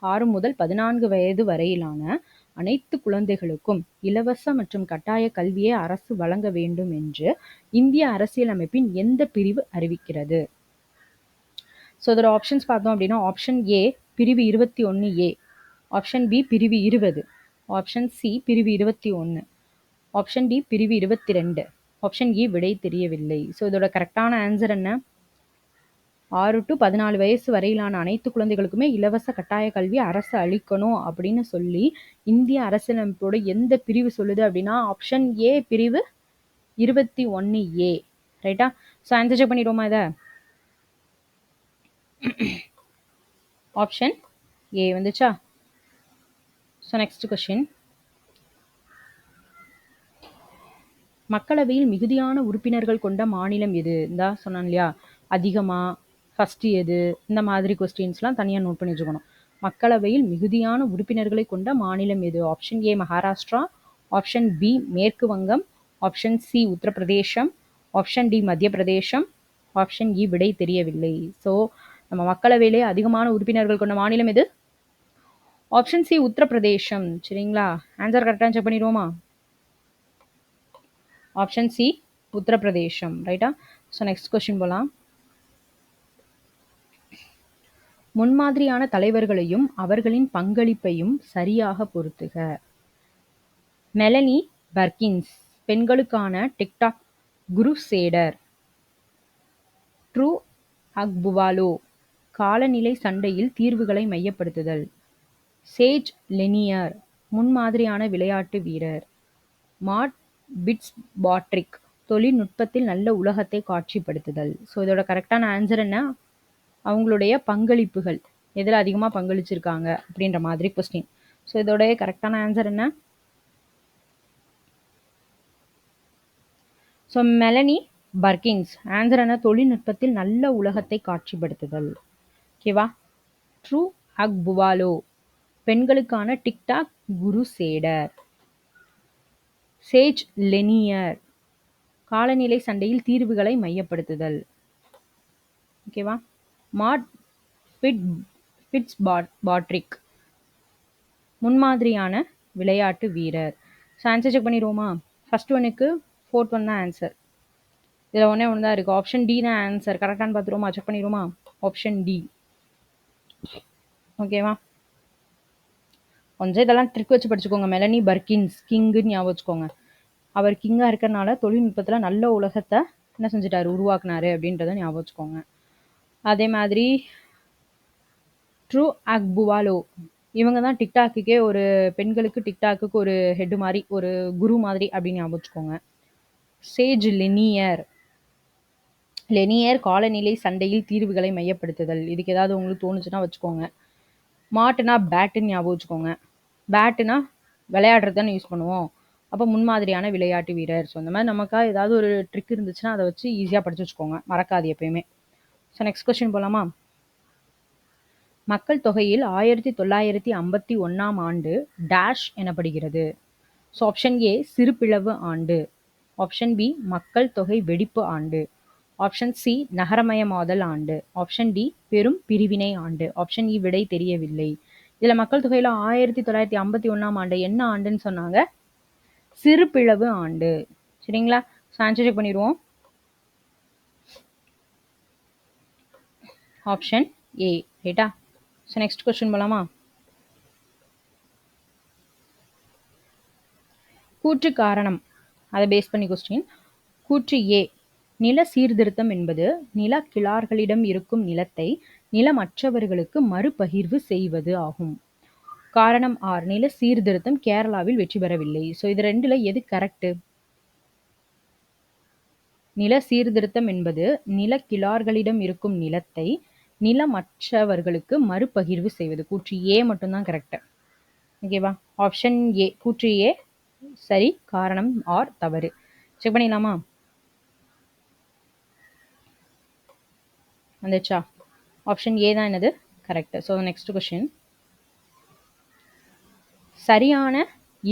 6 முதல் 14 வயது வரையிலான அனைத்து குழந்தைகளுக்கும் இலவச மற்றும் கட்டாய கல்வியை அரசு வழங்க வேண்டும் என்று இந்திய அரசியலமைப்பின் எந்த பிரிவு அறிவிக்கிறது? ஸோ இதோட ஆப்ஷன்ஸ் பார்த்தோம் அப்படின்னா ஆப்ஷன் ஏ பிரிவு 21A, ஆப்ஷன் பி பிரிவு 20, ஆப்ஷன் சி பிரிவு 21, ஆப்ஷன் டி பிரிவு 22, ஆப்ஷன் இ விடை தெரியவில்லை. ஸோ இதோட கரெக்டான ஆன்சர் என்ன? 6 to 14 வயசு வரையிலான அனைத்து குழந்தைகளுக்குமே இலவச கட்டாய கல்வி அரசு அளிக்கணும் அப்படின்னு சொல்லி இந்திய அரசியலமைப்போட எந்த பிரிவு சொல்லுது அப்படின்னா ஆப்ஷன் ஏ பிரிவு 21A. ரைட்டா? ஸோ ஆன்சர் செக் பண்ணிடுவோமா இதை? ஆப்ஷன் ஏ வந்துச்சா? So next question. மக்களவையில் மிகுதியான உறுப்பினர்கள் கொண்ட மாநிலம் எது? இந்தா சொன்னான் இல்லையா, அதிகமா, ஃபர்ஸ்ட் எது, இந்த மாதிரி கொஸ்டின்ஸ்லாம் தனியாக நோட் பண்ணி வச்சுக்கணும். மக்களவையில் மிகுதியான உறுப்பினர்களை கொண்ட மாநிலம் எது? Option A Maharashtra, option B மேற்கு வங்கம், option C Uttar Pradesh, option D Madhya Pradesh, option E விடை தெரியவில்லை. ஸோ நம்ம மக்களவையிலே அதிகமான உறுப்பினர்கள் கொண்ட மாநிலம் எது? Option C Uttar Pradesh. சரிங்களா? ஆன்சர் கரெக்டாக செக் பண்ணிடுவோமா? Option C Uttar Pradesh. ரைட்டா? ஸோ நெக்ஸ்ட் கொஸ்டின் போகலாம். முன்மாதிரியான தலைவர்களையும் அவர்களின் பங்களிப்பையும் சரியாக பொருத்துக. மெலனி பர்கின்ஸ் பெண்களுக்கான டிக்டாக் குரு சேடர். ட்ரூ அக்புவாலோ காலநிலை சண்டையில் தீர்வுகளை மையப்படுத்துதல். சேஜ் லெனியர் முன்மாதிரியான விளையாட்டு வீரர். மாட் பிட்ஸ் பாட்ரிக் தொழில்நுட்பத்தில் நல்ல உலகத்தை காட்சிப்படுத்துதல். ஸோ இதோட கரெக்டான ஆன்சர் என்ன? அவங்களுடைய பங்களிப்புகள் எதில் அதிகமாக பங்களிச்சிருக்காங்க அப்படின்ற மாதிரி கொஸ்டின். ஸோ இதோடைய கரெக்டான ஆன்சர் என்ன? So Melanie Perkins. ஆன்சர் என்ன? தொழில்நுட்பத்தில் நல்ல உலகத்தை காட்சிப்படுத்துதல். ஓகேவா? ட்ரூ அக்புவாலோ பெண்களுக்கான டிக்டாக் குரு சேடர். சேஜ் லெனியர் காலநிலை சண்டையில் தீர்வுகளை மையப்படுத்துதல். ஓகேவா? மாட் பிட்ஸ் பாட்ரிக் முன்மாதிரியான விளையாட்டு வீரர். ஸோ ஆன்சர் செக் பண்ணிடுவோமா? ஃபர்ஸ்ட் ஒனுக்கு ஃபோர்த் ஒன் தான் ஆன்சர். இதில் ஒன்றே ஒன்று தான் இருக்குது. ஆப்ஷன் டி தான் ஆன்சர். கரெக்டானு பார்த்துருவோமா? செக் பண்ணிடுவோமா? Option D. ஓகேவா? கொஞ்சம் இதெல்லாம் ட்ரிக் வச்சு படிச்சுக்கோங்க. மெலனி பர்கின்ஸ் கிங்குன்னு ஞாபகம் வச்சுக்கோங்க. அவர் கிங்காக இருக்கிறனால தொழில்நுட்பத்தில் நல்ல உலகத்தை என்ன செஞ்சுட்டாரு, உருவாக்குனாரு அப்படின்றத ஞாபகம் வச்சுக்கோங்க. அதே மாதிரி ட்ரூ அக்புவாலோ இவங்க தான் டிக்டாக்குக்கே ஒரு பெண்களுக்கு டிக்டாக்குக்கு ஒரு ஹெட் மாதிரி, ஒரு குரு மாதிரி அப்படின்னு ஞாபகம் வச்சுக்கோங்க. சேஜ் லெனியர் காலநிலை சண்டையில் தீர்வுகளை மையப்படுத்துதல். இதுக்கு ஏதாவது உங்களுக்கு தோணுச்சுன்னா வச்சுக்கோங்க. மாட்டுனா பேட்டுன்னு ஞாபகம் வச்சுக்கோங்க. பேட்டுனா விளையாடுறது தானே யூஸ் பண்ணுவோம். அப்போ முன்மாதிரியான விளையாட்டு வீரர். ஸோ இந்த மாதிரி நமக்கா ஏதாவது ஒரு ட்ரிக் இருந்துச்சுன்னா அதை வச்சு ஈஸியாக படிச்சு வச்சுக்கோங்க. மறக்காது எப்பயுமே. ஸோ நெக்ஸ்ட் கொஸ்டின் போகலாமா? மக்கள் தொகையில் 1951ஆம் ஆண்டு டேஷ் எனப்படுகிறது. ஸோ ஆப்ஷன் ஏ சிறுபிளவு ஆண்டு, ஆப்ஷன் பி மக்கள் தொகை வெடிப்பு ஆண்டு, ஆப்ஷன் சி நகரமயமாதல் ஆண்டு, ஆப்ஷன் டி பெரும் பிரிவினை ஆண்டு, ஆப்ஷன் இ விடை தெரியவில்லை. இதில் மக்கள் தொகையில் 1951ஆம் ஆண்டு என்ன ஆண்டுன்னு சொன்னாங்க? சிறுபிளவு ஆண்டு. சரிங்களா? ஸோ ஆன்சர் செக் பண்ணிடுவோம். Option A. ரைட்டா? ஸோ நெக்ஸ்ட் கொஸ்டின் போகலாமா? கூற்று காரணம் அதை பேஸ் பண்ணி கொஸ்டின். கூற்று ஏ, நில சீர்திருத்தம் என்பது நில கிழார்களிடம் இருக்கும் நிலத்தை நிலமற்றவர்களுக்கு மறுபகிர்வு செய்வது ஆகும். காரணம் ஆர், நில சீர்திருத்தம் கேரளாவில் வெற்றி பெறவில்லை. ஸோ இது ரெண்டுல எது கரெக்ட்? நில சீர்திருத்தம் என்பது நில கிழார்களிடம் இருக்கும் நிலத்தை நிலமற்றவர்களுக்கு மறுபகிர்வு செய்வது. கூற்று ஏ மட்டும்தான் கரெக்ட். ஓகேவா? ஆப்ஷன் ஏ கூற்று ஏ சரி, காரணம் ஆர் தவறு. செக் பண்ணிடலாமா? வந்துச்சா? ஆப்ஷன் ஏ தான் என்னது கரெக்ட். So next question. சரியான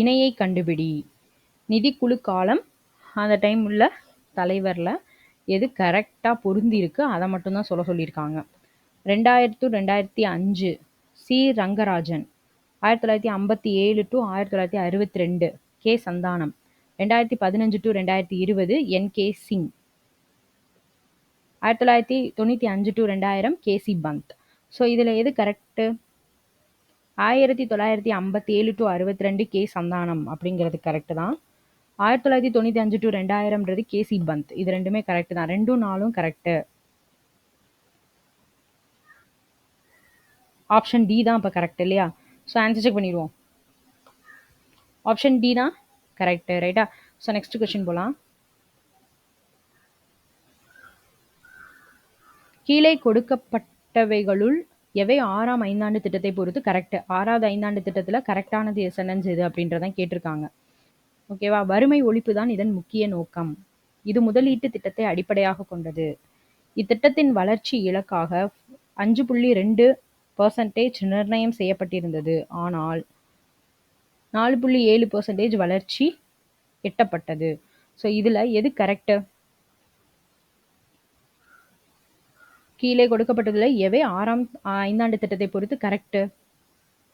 இணையை கண்டுபிடி. நிதிக்குழு காலம் அந்த டைம் உள்ள தலைவரில் எது கரெக்டாக பொருந்தி இருக்கு அதை மட்டும்தான் சொல்லியிருக்காங்க. 2000 to 2005 C Rangarajan, 1957 to 1962 K Santhanam, 2015 to 2020 N K Singh. 1995 to 2000 K C Pant. So இதில் எது கரெக்டு? 1957 டு 62 கே சந்தானம் அப்படிங்கிறது கரெக்டு தான். 1995 டு 2000ன்றது கேசி பந்த். இது ரெண்டுமே கரெக்டு தான். 2 4 கரெக்டு. ஆப்ஷன் டி தான் இப்போ கரெக்ட் இல்லையா? ஸோ ஆன்சர் செக் பண்ணிடுவோம். ஆப்ஷன் டி தான் கரெக்ட், ரைட்டா? ஸோ நெக்ஸ்ட் கொஸ்டின் போகலாம். கீழே கொடுக்கப்பட்டவைகளுள் எவை 6ஆம் ஐந்தாண்டு திட்டத்தை பொறுத்து கரெக்ட்? 6வது ஐந்தாண்டு திட்டத்தில் கரெக்டானது சென்டென்ஸ் எது அப்படின்றதான் கேட்டிருக்காங்க. ஓகேவா? வறுமை ஒழிப்பு தான் இதன் முக்கிய நோக்கம். இது முதலீட்டு திட்டத்தை அடிப்படையாக கொண்டது. இத்திட்டத்தின் வளர்ச்சி இலக்காக 5.2% நிர்ணயம் செய்யப்பட்டிருந்தது. ஆனால் 4.7% வளர்ச்சி எட்டப்பட்டது. ஸோ இதில் எது கரெக்டு? கீழே கொடுக்கப்பட்டதுல எவை 6ஆம் ஐந்தாண்டு திட்டத்தை பொறுத்து கரெக்டு?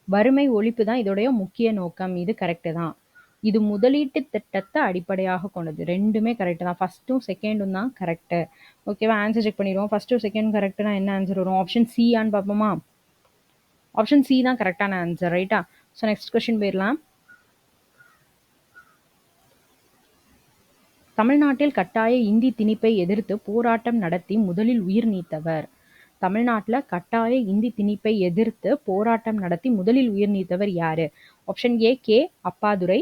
வறுமை ஒழிப்பு தான் இதோடைய முக்கிய நோக்கம். இது கரெக்டு தான். இது முதலீட்டு திட்டத்தை அடிப்படையாக கொண்டது. ரெண்டுமே கரெக்டு தான். ஃபர்ஸ்ட்டும் செகண்டும் தான் கரெக்டு. ஓகேவா? ஆன்சர் செக் பண்ணிடுவோம். ஃபர்ஸ்ட்டும் செகண்ட் கரெக்டுனா என்ன ஆன்சர் வரும்? ஆப்ஷன் சியான்னு பார்ப்போமா? ஆப்ஷன் சி தான் கரெக்டான ஆன்சர், ரைட்டா? ஸோ நெக்ஸ்ட் கொஸ்டின் போயிடலாம். தமிழ்நாட்டில் கட்டாய இந்தி திணிப்பை எதிர்த்து போராட்டம் நடத்தி முதலில் உயிர் நீத்தவர். தமிழ்நாட்டில் கட்டாய இந்தி திணிப்பை எதிர்த்து போராட்டம் நடத்தி முதலில் உயிர் நீத்தவர் யாரு? Option A K Appadurai,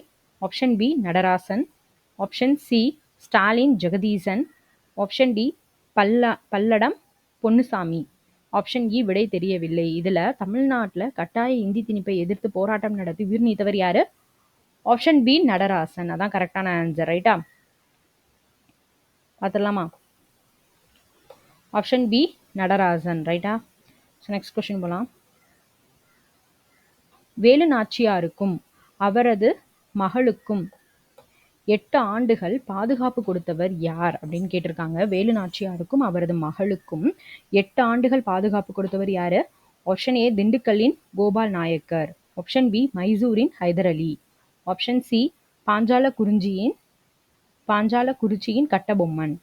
option B Natarajan, option C Stalin Jagadeesan, option D Palladam Ponnusamy. Option E விடை தெரியவில்லை. இதுல தமிழ்நாட்டில் கட்டாய இந்தி திணிப்பை எதிர்த்து போராட்டம் நடத்தி உயிர் நீத்தவர் யாரு? Option B Natarajan. அதான் கரெக்டான ஆன்சர், ரைட்டா? பார்த்துடலாமா? ஆப்ஷன் பி நடராசன், ரைட்டா? ஸோ நெக்ஸ்ட் கொஸ்டின் போகலாம். வேலு நாச்சியாருக்கும் அவரது மகளுக்கும் 8 ஆண்டுகள் பாதுகாப்பு கொடுத்தவர் யார் அப்படின்னு கேட்டிருக்காங்க. வேலு நாச்சியாருக்கும் அவரது மகளுக்கும் 8 ஆண்டுகள் பாதுகாப்பு கொடுத்தவர் யாரு? ஆப்ஷன் ஏ திண்டுக்கல்லின் கோபால் நாயக்கர், ஆப்ஷன் பி மைசூரின் ஹைதர் அலி, ஆப்ஷன் சி பாஞ்சாலக்குறிச்சியின் கட்டபொம்மன்,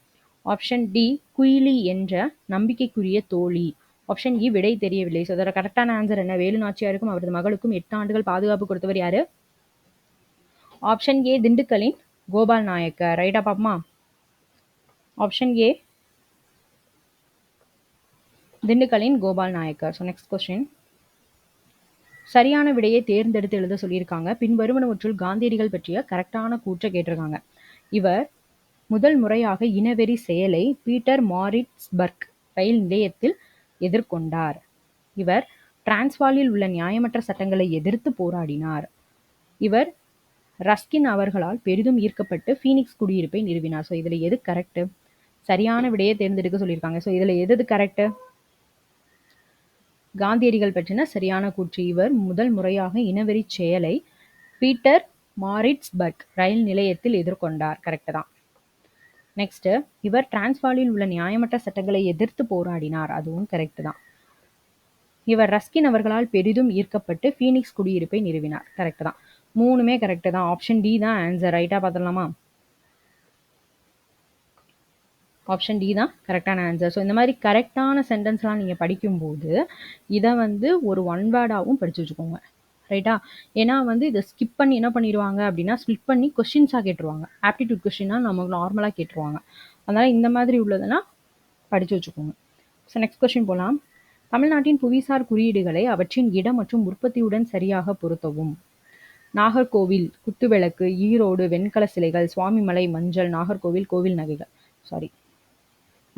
ஆப்ஷன் டி குயிலி என்ற நம்பிக்கைக்குரிய தோழி. ஆப்ஷன் இ விடை தெரியவில்லை. ஸோ அதோட கரெக்டான ஆன்சர் என்ன? வேலு நாச்சியாருக்கும் அவரது மகளுக்கும் 8 ஆண்டுகள் பாதுகாப்பு கொடுத்தவர் யாரு? ஆப்ஷன் ஏ திண்டுக்கல்லின் கோபால் நாயக்கர், ரைட்டா? பாப்போமா? ஆப்ஷன் ஏ திண்டுக்கல்லின் Gopal Nayakkar. So next question. சரியான விடையை தேர்ந்தெடுத்து எழுத சொல்லியிருக்காங்க. பின்வருவனவற்றுள் காந்தியடிகள் பற்றிய கரெக்டான கூற்றை கேட்டிருக்காங்க. இவர் முதல் முறையாக இனவெறி செயலை பீட்டர் மாரிட்ஸ்பர்க் ரயில் நிலையத்தில் எதிர்கொண்டார். இவர் டிரான்ஸ்வாலில் உள்ள நியாயமற்ற சட்டங்களை எதிர்த்து போராடினார். இவர் ரஸ்கின் அவர்களால் பெரிதும் ஈர்க்கப்பட்டு ஃபீனிக்ஸ் குடியிருப்பை நிறுவினார். ஸோ இதில் எது கரெக்டு? சரியான விடையை தேர்ந்தெடுக்க சொல்லியிருக்காங்க. ஸோ இதில் எது கரெக்டு? காந்தியடிகள் பற்றின சரியான கூற்று. இவர் முதல் முறையாக இனவெறி செயலை பீட்டர் மாரிட்ஸ்பர்க் ரயில் நிலையத்தில் எதிர்கொண்டார். கரெக்டு தான். நெக்ஸ்ட், இவர் டிரான்ஸ்வாலில் உள்ள நியாயமற்ற சட்டங்களை எதிர்த்து போராடினார். அதுவும் கரெக்டு தான். இவர் ரஸ்கின் அவர்களால் பெரிதும் ஈர்க்கப்பட்டு ஃபீனிக்ஸ் குடியிருப்பை நிறுவினார். கரெக்டு தான். மூணுமே கரெக்டு தான். ஆப்ஷன் டி தான் ஆன்சர், ரைட்டா? பார்த்துடலாமா? ஆப்ஷன் டி தான் கரெக்டான ஆன்சர். ஸோ இந்த மாதிரி கரெக்டான சென்டென்ஸ்லாம் நீங்கள் படிக்கும்போது இதை ஒரு ஒன் வேர்டாகவும் படித்து வச்சுக்கோங்க, ரைட்டா? ஏன்னா இதை ஸ்கிப் பண்ணி என்ன பண்ணிடுவாங்க அப்படின்னா ஸ்பிளிட் பண்ணி கொஸ்டின்ஸாக கேட்டுருவாங்க. ஆப்டிடியூட் கொஸ்டினாக நமக்கு நார்மலாக கேட்டுருவாங்க. அதனால் இந்த மாதிரி உள்ளதெல்லாம் படித்து வச்சுக்கோங்க. ஸோ நெக்ஸ்ட் கொஸ்டின் போகலாம். தமிழ்நாட்டின் புவிசார் குறியீடுகளை அவற்றின் இடம் மற்றும் உற்பத்தியுடன் சரியாக பொருத்தவும். நாகர்கோவில் குத்துவிளக்கு, ஈரோடு வெண்கல சிலைகள், சுவாமிமலை மஞ்சள், நாகர்கோவில் கோவில் நகைகள்,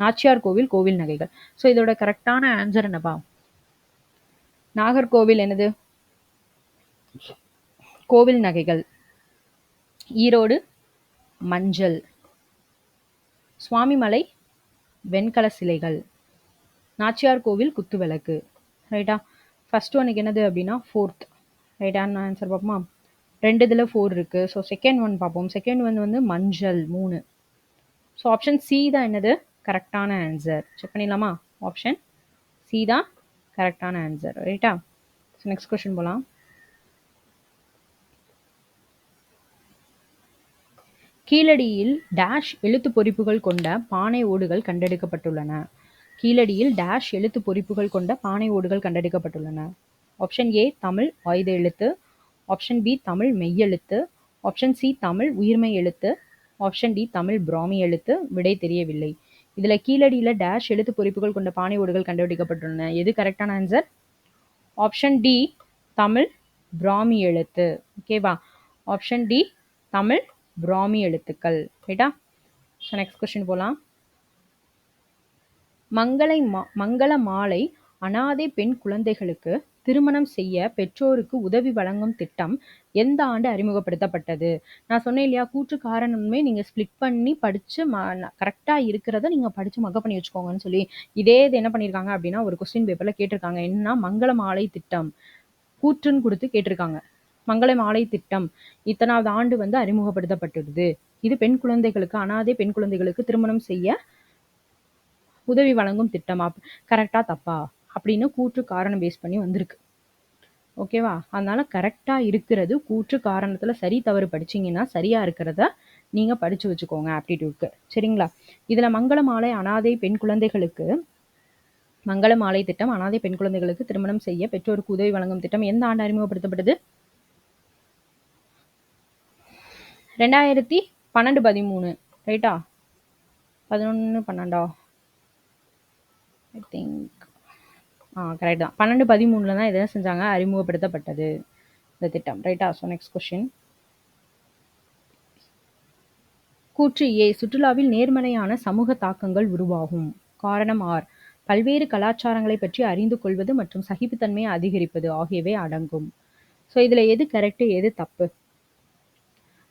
நாச்சியார் கோவில் கோவில் நகைகள். ஸோ இதோட கரெக்டான ஆன்சர் என்னப்பா? நாகர்கோவில் என்னது? கோவில் நகைகள். ஈரோடு மஞ்சள், சுவாமிமலை வெண்கல சிலைகள், நாச்சியார் கோவில் குத்துவிளக்கு, ரைட்டா? ஃபர்ஸ்ட் ஒனுக்கு என்னது அப்படின்னா 4th, ரைட்டான ஆன்சர் பார்ப்போமா? 2 இதில் 4 இருக்கு. ஸோ செகண்ட் ஒன் பார்ப்போம். செகண்ட் ஒன் மஞ்சள் 3. ஸோ ஆப்ஷன் சி தான் என்னது கரெக்டான ஆன்சர். செக் பண்ணிடலாமா? ஆப்ஷன் சி தான் கரெக்டான ஆன்சர், ரைட்டா? ஸோ நெக்ஸ்ட் கொஸ்டின் போகலாம். கீழடியில் டேஷ் எழுத்து பொறிப்புகள் கொண்ட பானை ஓடுகள் கண்டெடுக்கப்பட்டுள்ளன. கீழடியில் டேஷ் எழுத்து பொறிப்புகள் கொண்ட பானை ஓடுகள் கண்டெடுக்கப்பட்டுள்ளன. ஆப்ஷன் ஏ தமிழ் ஆயுத எழுத்து, ஆப்ஷன் பி தமிழ் மெய்யெழுத்து, ஆப்ஷன் சி தமிழ் உயிர்மெய் எழுத்து, ஆப்ஷன் டி தமிழ் பிராமி எழுத்து. விடை தெரியவில்லை. இதுல கீழடியில டேஷ் எழுத்து பொறிப்புகள் கொண்ட பானை ஓடுகள் கண்டுபிடிக்கப்பட்டுள்ளன. எது கரெக்டான answer? Option D Tamil Brahmi எழுத்து. ஓகேவா? ஆப்ஷன் டி தமிழ் பிராமி எழுத்துக்கள். ரைட்டா? ஸோ நெக்ஸ்ட் கொஸ்டின் போகலாம். மங்கள மாலை அனாதை பெண் குழந்தைகளுக்கு திருமணம் செய்ய பெற்றோருக்கு உதவி வழங்கும் திட்டம் எந்த ஆண்டு அறிமுகப்படுத்தப்பட்டது? நான் சொன்னேன் இல்லையா, கூற்று காரணமே நீங்க ஸ்பிளிட் பண்ணி படிச்சு கரெக்டா இருக்கிறத நீங்க படிச்சு மக்க பண்ணி வச்சுக்கோங்கன்னு சொல்லி, இதே இது என்ன பண்ணியிருக்காங்க அப்படின்னா ஒரு கொஸ்டின் பேப்பர்ல கேட்டிருக்காங்க. என்னன்னா மங்கள மாலை திட்டம் கூற்றுன்னு கொடுத்து கேட்டிருக்காங்க. மங்கள மாலை திட்டம் இத்தனாவது ஆண்டு வந்து அறிமுகப்படுத்தப்பட்டது. இது பெண் குழந்தைகளுக்கு, அனாதை பெண் குழந்தைகளுக்கு திருமணம் செய்ய உதவி வழங்கும் திட்டம். கரெக்டா தப்பா அப்படின்னு கூற்று காரணம் பேஸ் பண்ணி வந்திருக்கு. ஓகேவா? அதனால கரெக்டா இருக்கிறது கூற்று காரணத்துல சரி தவறு படிச்சீங்கன்னா சரியா இருக்கிறத நீங்க படிச்சு வச்சுக்கோங்க ஆப்டிடியூட்க்கு. சரிங்களா? இதுல மங்கள மாலை அனாதை பெண் குழந்தைகளுக்கு, மங்கள மாலை திட்டம் அனாதை பெண் குழந்தைகளுக்கு திருமணம் செய்ய பெற்றோருக்கு உதவி வழங்கும் திட்டம் எந்த ஆண்டு அறிமுகப்படுத்தப்பட்டது? 2012-13. ரைட்டா? 11-12 ஐ திங்க் கரெக்ட் தான். 12-13 தான் இதை செஞ்சாங்க, அறிமுகப்படுத்தப்பட்டது இந்த திட்டம். ரைட்டா? So next question. கூற்று ஏ சுற்றுலாவில் நேர்மறையான சமூக தாக்கங்கள் உருவாகும். காரணம் ஆர் பல்வேறு கலாச்சாரங்களை பற்றி அறிந்து கொள்வது மற்றும் சகிப்புத்தன்மையை அதிகரிப்பது ஆகியவை அடங்கும். ஸோ இதுல எது கரெக்ட் எது தப்பு?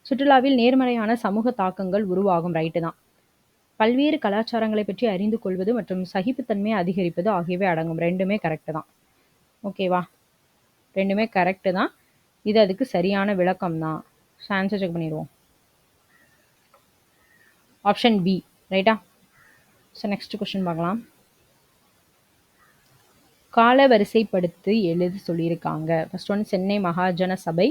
சுற்றுலாவில் நேர்மறையான சமூக தாக்கங்கள் உருவாகும். ரைட்டு தான். பல்வேறு கலாச்சாரங்களை பற்றி அறிந்து கொள்வது மற்றும் சகிப்புத்தன்மையை அதிகரிப்பது ஆகியவை அடங்கும். ரெண்டுமே கரெக்டு தான். ஓகேவா? ரெண்டுமே கரெக்டு தான். இது அதுக்கு சரியான விளக்கம் தான். ஆன்சர் செக் பண்ணிடுவோம். Option B. ரைட்டா? ஸோ நெக்ஸ்ட் கொஸ்டின் பார்க்கலாம். கால வரிசைப்படுத்தி எழுத சொல்லியிருக்காங்க. ஃபர்ஸ்ட் ஒன் சென்னை மகாஜன சபை,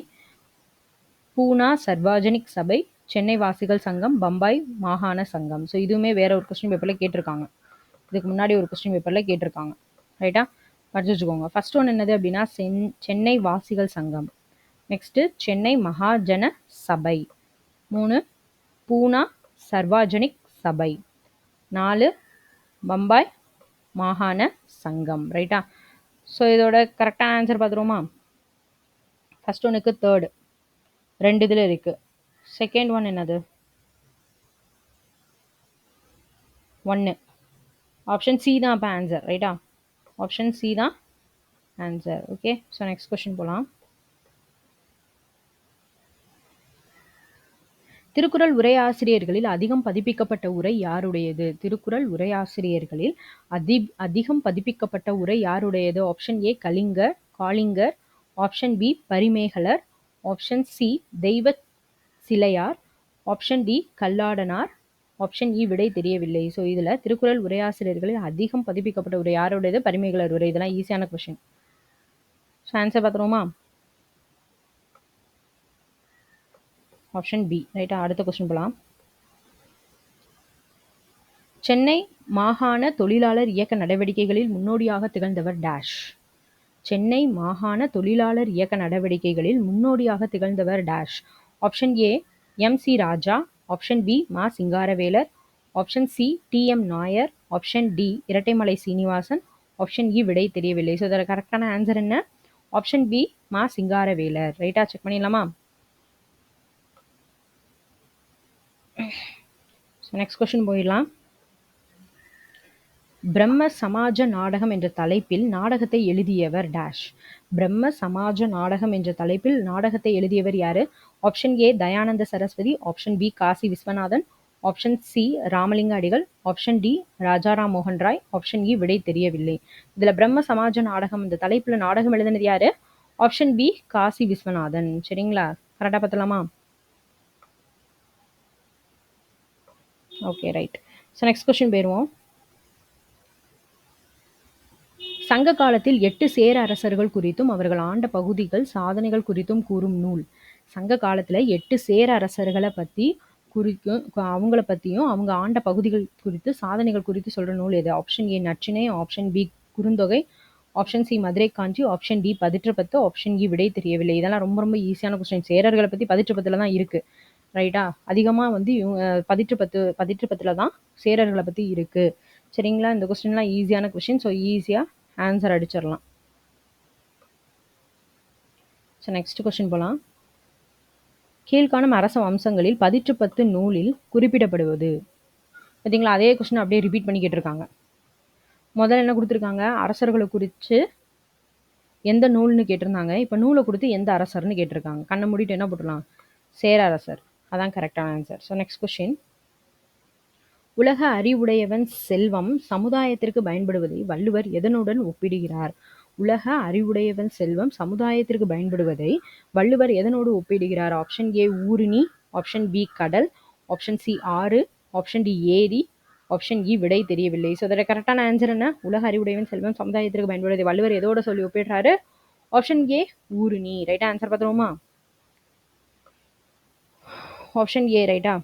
பூனா சர்வாஜனிக் சபை, சென்னை வாசிகள் சங்கம், பம்பாய் மாகாண சங்கம். ஸோ இதுவுமே வேற ஒரு கொஸ்டின் பேப்பரில் கேட்டிருக்காங்க. இதுக்கு முன்னாடி ஒரு கொஸ்டின் பேப்பரில் கேட்டிருக்காங்க. ரைட்டா? படிச்சு வச்சுக்கோங்க. ஃபர்ஸ்ட் ஒன் என்னது அப்படின்னா சென்னை வாசிகள் சங்கம், நெக்ஸ்ட்டு சென்னை மகாஜன சபை, 3 பூனா சர்வாஜனிக் சபை, 4 பம்பாய் மாகாண சங்கம். ரைட்டா? ஸோ இதோட கரெக்டான ஆன்சர் பார்த்துருவோமா? ஃபர்ஸ்ட் ஒனுக்கு 3rd 2 இதில் இருக்கு. செகண்ட் ஒன் என்னது? 1. ஆப்ஷன் சி தான் அப்போ ஆன்சர். ரைட்டா? ஆப்ஷன் சி தான் answer. Okay. So next question போகலாம். திருக்குறள் உரையாசிரியர்களில் அதிகம் பதிப்பிக்கப்பட்ட உரை யாருடையது? திருக்குறள் உரையாசிரியர்களில் அதிகம் பதிப்பிக்கப்பட்ட உரை யாருடையது? Option A Kalingar Kalingar, option B Parimelazhagar, option C Deivachilaiyar, option D Kalladanar, option E விடை தெரியவில்லை. ஸோ இதில் திருக்குறள் உரையாசிரியர்களில் அதிகம் பதிப்பிக்கப்பட்ட உரை யாருடையது? பரிமேகலர் உரை. இதெல்லாம் ஈஸியான கொஸ்டின். ஸோ ஆன்சர் பார்த்துருவோமா? Option B. ரைட்டா? அடுத்த கொஸ்டின் போகலாம். சென்னை மாகாண தொழிலாளர் இயக்க நடவடிக்கைகளில் முன்னோடியாக திகழ்ந்தவர் டேஷ். சென்னை மாகாண தொழிலாளர் இயக்க நடவடிக்கைகளில் முன்னோடியாக திகழ்ந்தவர் dash. Option A M C. Raja, option B Ma Singaravelar, option C T M. Nair, option D Rettaimalai Srinivasan, option E விடை தெரியவில்லை. ஸோ இதோட கரெக்டான ஆன்சர் என்ன? Option B Ma Singaravelar. ரைட்டா? செக் பண்ணிடலாமா? நெக்ஸ்ட் கொஸ்டின் போயிடலாம். பிரம்ம சமாஜ நாடகம் என்ற தலைப்பில் நாடகத்தை எழுதியவர் டேஷ். பிரம்ம சமாஜ நாடகம் என்ற தலைப்பில் நாடகத்தை எழுதியவர் யாரு? Option A Dayananda Saraswati, option B Kasi Viswanathan, option C Ramalinga Adigal, option D Rajaram மோகன் ராய், ஆப்ஷன் இ விடை தெரியவில்லை. இதுல பிரம்ம சமாஜ நாடகம் இந்த தலைப்புல நாடகம் எழுதினது யாரு? Option B Kasi Viswanathan. சரிங்களா? கரெக்டா பார்த்தலாமா? Okay right. So next question போயிடுவோம். சங்க காலத்தில் 8 சேர அரசர்கள் குறித்தும் அவர்கள் ஆண்ட பகுதிகள் சாதனைகள் குறித்தும் கூறும் நூல். சங்க காலத்துல 8 சேர அரசர்களை பத்தி அவங்கள பத்தியும் அவங்க ஆண்ட பகுதிகள் குறித்து சாதனைகள் குறித்து சொல்ற நூல் எது? Option A Natrinai, option B Kurunthogai, option C Madurai Kanchi, option D Pathitrupathu, option E விடை தெரியவில்லை. இதெல்லாம் ரொம்ப ரொம்ப ஈஸியான கொஸ்டின். சேரர்களை பத்தி பதிற்றுப்பத்துல தான் இருக்கு. ரைட்டா? அதிகமா வந்து பதிற்றுப்பத்துல தான் சேரர்களை பத்தி இருக்கு. சரிங்களா? இந்த கொஸ்டின்லாம் ஈஸியான கொஸ்டின். ஸோ ஈஸியா ஆன்சர் அடிச்சிடலாம். ஸோ நெக்ஸ்ட் கொஸ்டின் போலாம். கீழ்காணும் அரச வம்சங்களில் பதிற்றுப்பத்து நூலில் குறிப்பிடப்படுவது. பார்த்தீங்களா? அதே கொஸ்டின் அப்படியே ரிப்பீட் பண்ணி கேட்டிருக்காங்க. முதல்ல என்ன கொடுத்துருக்காங்க? அரசர்களை குறித்து எந்த நூல்னு கேட்டிருந்தாங்க. இப்போ நூலை கொடுத்து எந்த அரசர்னு கேட்டிருக்காங்க. கண்ணை மூடிட்டு என்ன போட்டுலாம்? சேரரசர். அதான் கரெக்டான ஆன்சர். So next question. உலக அறிவுடையவன் செல்வம் சமுதாயத்திற்கு பயன்படுவதை வள்ளுவர் எதனுடன் ஒப்பிடுகிறார்? உலக அறிவுடையவன் செல்வம் சமுதாயத்திற்கு பயன்படுவதை வள்ளுவர் எதனோடு ஒப்பிடுகிறார்? ஆப்ஷன் ஏ ஊருணி, ஆப்ஷன் பி கடல், ஆப்ஷன் சி ஆறு, ஆப்ஷன் டி ஏரி, ஆப்ஷன் இ விடை தெரியவில்லை. ஸோ அதோட கரெக்டான ஆன்சர் என்ன? உலக அறிவுடையவன் செல்வம் சமுதாயத்திற்கு பயன்படுவதை வள்ளுவர் எதோட சொல்லி ஒப்பிடுறாரு? Option A ஊருணி. ரைட்டா? ஆன்சர் பார்த்துருவோமா? ஆப்ஷன் ஏ ரைட்டா?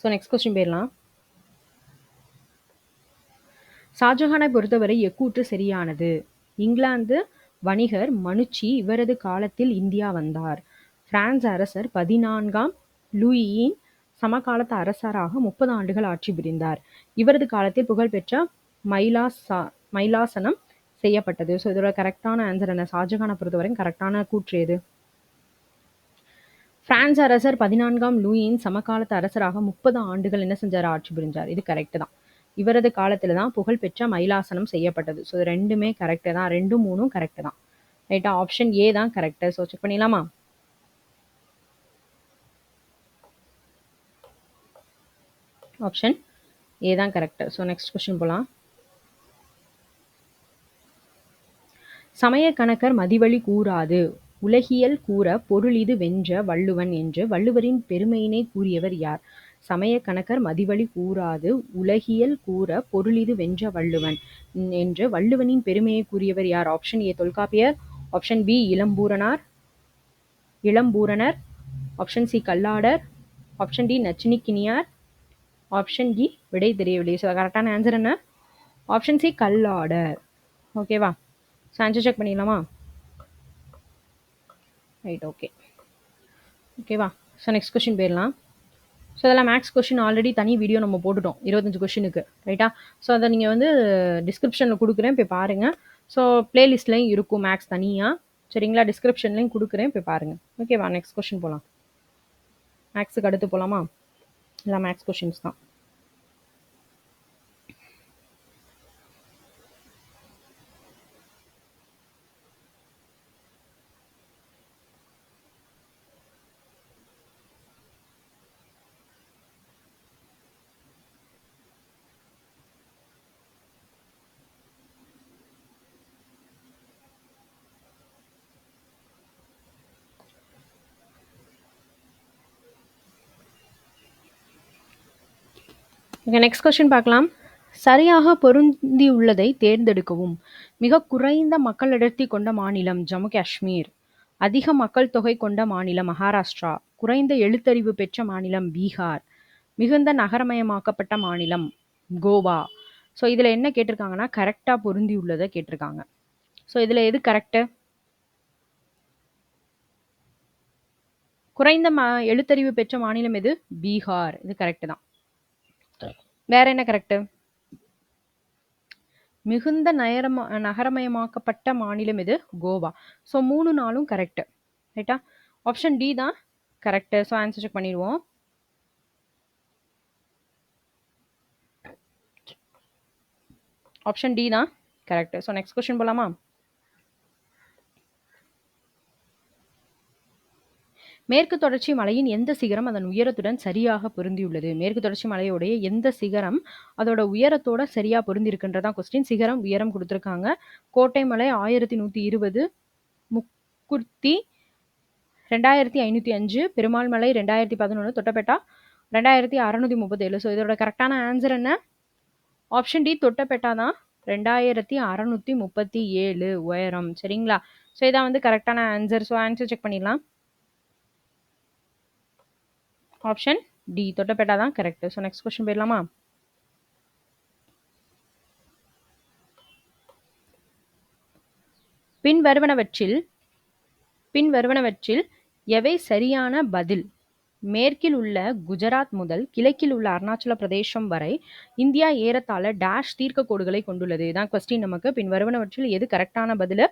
ஸோ நெக்ஸ்ட் கொஸ்டின் போயிடலாம். ஷாஜஹானை பொறுத்தவரை எக்கூற்று சரியானது. இங்கிலாந்து வணிகர் மனுச்சி இவரது காலத்தில் இந்தியா வந்தார். பிரான்ஸ் அரசர் 14ஆம் லூயியின் சமகாலத்து அரசராக 30 ஆண்டுகள் ஆட்சி புரிந்தார். இவரது காலத்தில் புகழ்பெற்ற மைலாசனம் செய்யப்பட்டது. ஸோ இதோட கரெக்டான ஆன்சர் என்ன? ஷாஜஹானை பொறுத்தவரை கரெக்டான கூற்று எது? பிரான்ஸ் அரசர் 14ஆம் லூயியின் சமகாலத்து அரசராக 30 ஆண்டுகள் என்ன செஞ்சார்? ஆட்சி புரிஞ்சார். இது கரெக்ட் தான். இவரது காலத்துல தான் புகழ்பெற்ற மயிலாசனம் செய்யப்பட்டது. ஸோ ரெண்டுமே கரெக்ட் தான். 2, 3 கரெக்ட் தான். ரைட்டா? ஆப்ஷன் ஏ தான் கரெக்ட். ஸோ செக் பண்ணிடலாமா? ஆப்ஷன் ஏ தான் கரெக்ட். ஸோ நெக்ஸ்ட் கொஸ்டின் போலாம். சமய கணக்கர் மதிவழி கூறாது உலகியல் கூற பொருளிது வென்ற வள்ளுவன் என்று வள்ளுவரின் பெருமையினை கூறியவர் யார்? சமய கணக்கர் மதிவழி கூறாது உலகியல் கூற பொருளிது வென்ற வள்ளுவன் என்று வள்ளுவனின் பெருமையை கூறியவர் யார்? Option A Tolkappiyar, option B Ilampooranar, option C Kalladar, option D Nachinarkiniyar, option D விடை தெரியவில்லை. ஸோ கரெக்டான ஆன்சர் என்ன? Option C Kalladar. ஓகேவா? ஸோ ஆன்சர் செக் பண்ணிடலாமா? ரைட், ஓகேவா? ஸோ நெக்ஸ்ட் கொஸ்டின் போயிடலாம். ஸோ அதெல்லாம் மேக்ஸ் கொஸ்டின் ஆல்ரெடி தனி வீடியோ நம்ம போட்டுட்டோம் 25 கொஸ்டினுக்கு. ரைட்டா? ஸோ அதை நீங்கள் வந்து டிஸ்கிரிப்ஷனில் கொடுக்குறேன், போய் பாருங்கள். ஸோ பிளேலிஸ்ட்லையும் இருக்கும் மேக்ஸ் தனியாக. சரிங்களா? டிஸ்கிரிப்ஷன்லையும் கொடுக்குறேன், போய் பாருங்கள். ஓகேவா? நெக்ஸ்ட் கொஸ்டின் போகலாம். மேக்ஸுக்கு அடுத்து போகலாமா? இல்லை மேக்ஸ் கொஸ்டின்ஸ் தான். ஓகே, நெக்ஸ்ட் கொஸ்டின் பார்க்கலாம். சரியாக பொருந்தியுள்ளதை தேர்ந்தெடுக்கவும். மிக குறைந்த மக்கள் அடர்த்தி கொண்ட மாநிலம் ஜம்மு காஷ்மீர். அதிக மக்கள் தொகை கொண்ட மாநிலம் மகாராஷ்டிரா. குறைந்த எழுத்தறிவு பெற்ற மாநிலம் பீகார். மிகுந்த நகரமயமாக்கப்பட்ட மாநிலம் கோவா. ஸோ இதில் என்ன கேட்டிருக்காங்கன்னா கரெக்டாக பொருந்தியுள்ளதை கேட்டிருக்காங்க. ஸோ இதில் எது கரெக்டு? குறைந்த எழுத்தறிவு பெற்ற மாநிலம் எது? பீகார். இது கரெக்டு தான். வேற என்ன கரெக்டு? மிகுந்த நகரமயமாக்கப்பட்ட மாநிலம் எது? கோவா. ஸோ 3 நாளும் கரெக்ட். ரைட்டா? ஆப்ஷன் டி தான் கரெக்ட். ஸோ ஆன்சர் செக் பண்ணிடுவோம். ஆப்ஷன் டி தான் கரெக்ட். ஸோ நெக்ஸ்ட் கொஸ்டின் போலாமா? மேற்கு தொடர்ச்சி மலையின் எந்த சிகரம் அதன் உயரத்துடன் சரியாக பொருந்தியுள்ளது? மேற்கு தொடர்ச்சி மலையோடைய எந்த சிகரம் அதோட உயரத்தோட சரியா பொருந்திருக்குன்றதான் கொஸ்டின். சிகரம் உயரம் கொடுத்துருக்காங்க. கோட்டை மலை 1120, முக்குர்த்தி 2505, பெருமாள் மலை 2011, தொட்டபெட்டா 2637. ஸோ இதோட கரெக்டான ஆன்சர் என்ன? ஆப்ஷன் டி தொட்டபெட்டா தான் 2637 உயரம். சரிங்களா? ஸோ இதான் வந்து கரெக்டான ஆன்சர். ஸோ ஆன்சர் செக் பண்ணிடலாம். ஆப்ஷன் டி தொட்டபெட்டா தான் கரெக்ட். ஸோ நெக்ஸ்ட் கொஸ்டின் போயிடலாமா? பின்வருவனவற்றில் எவை சரியான பதில்? மேற்கில் உள்ள குஜராத் முதல் கிழக்கில் உள்ள அருணாச்சல பிரதேசம் வரை இந்தியா ஏறத்தாழ டேஷ் தீர்க்க கோடுகளை கொண்டுள்ளது. இதான் கொஸ்டின் நமக்கு. பின்வருவனவற்றில் எது கரெக்டான பதில்?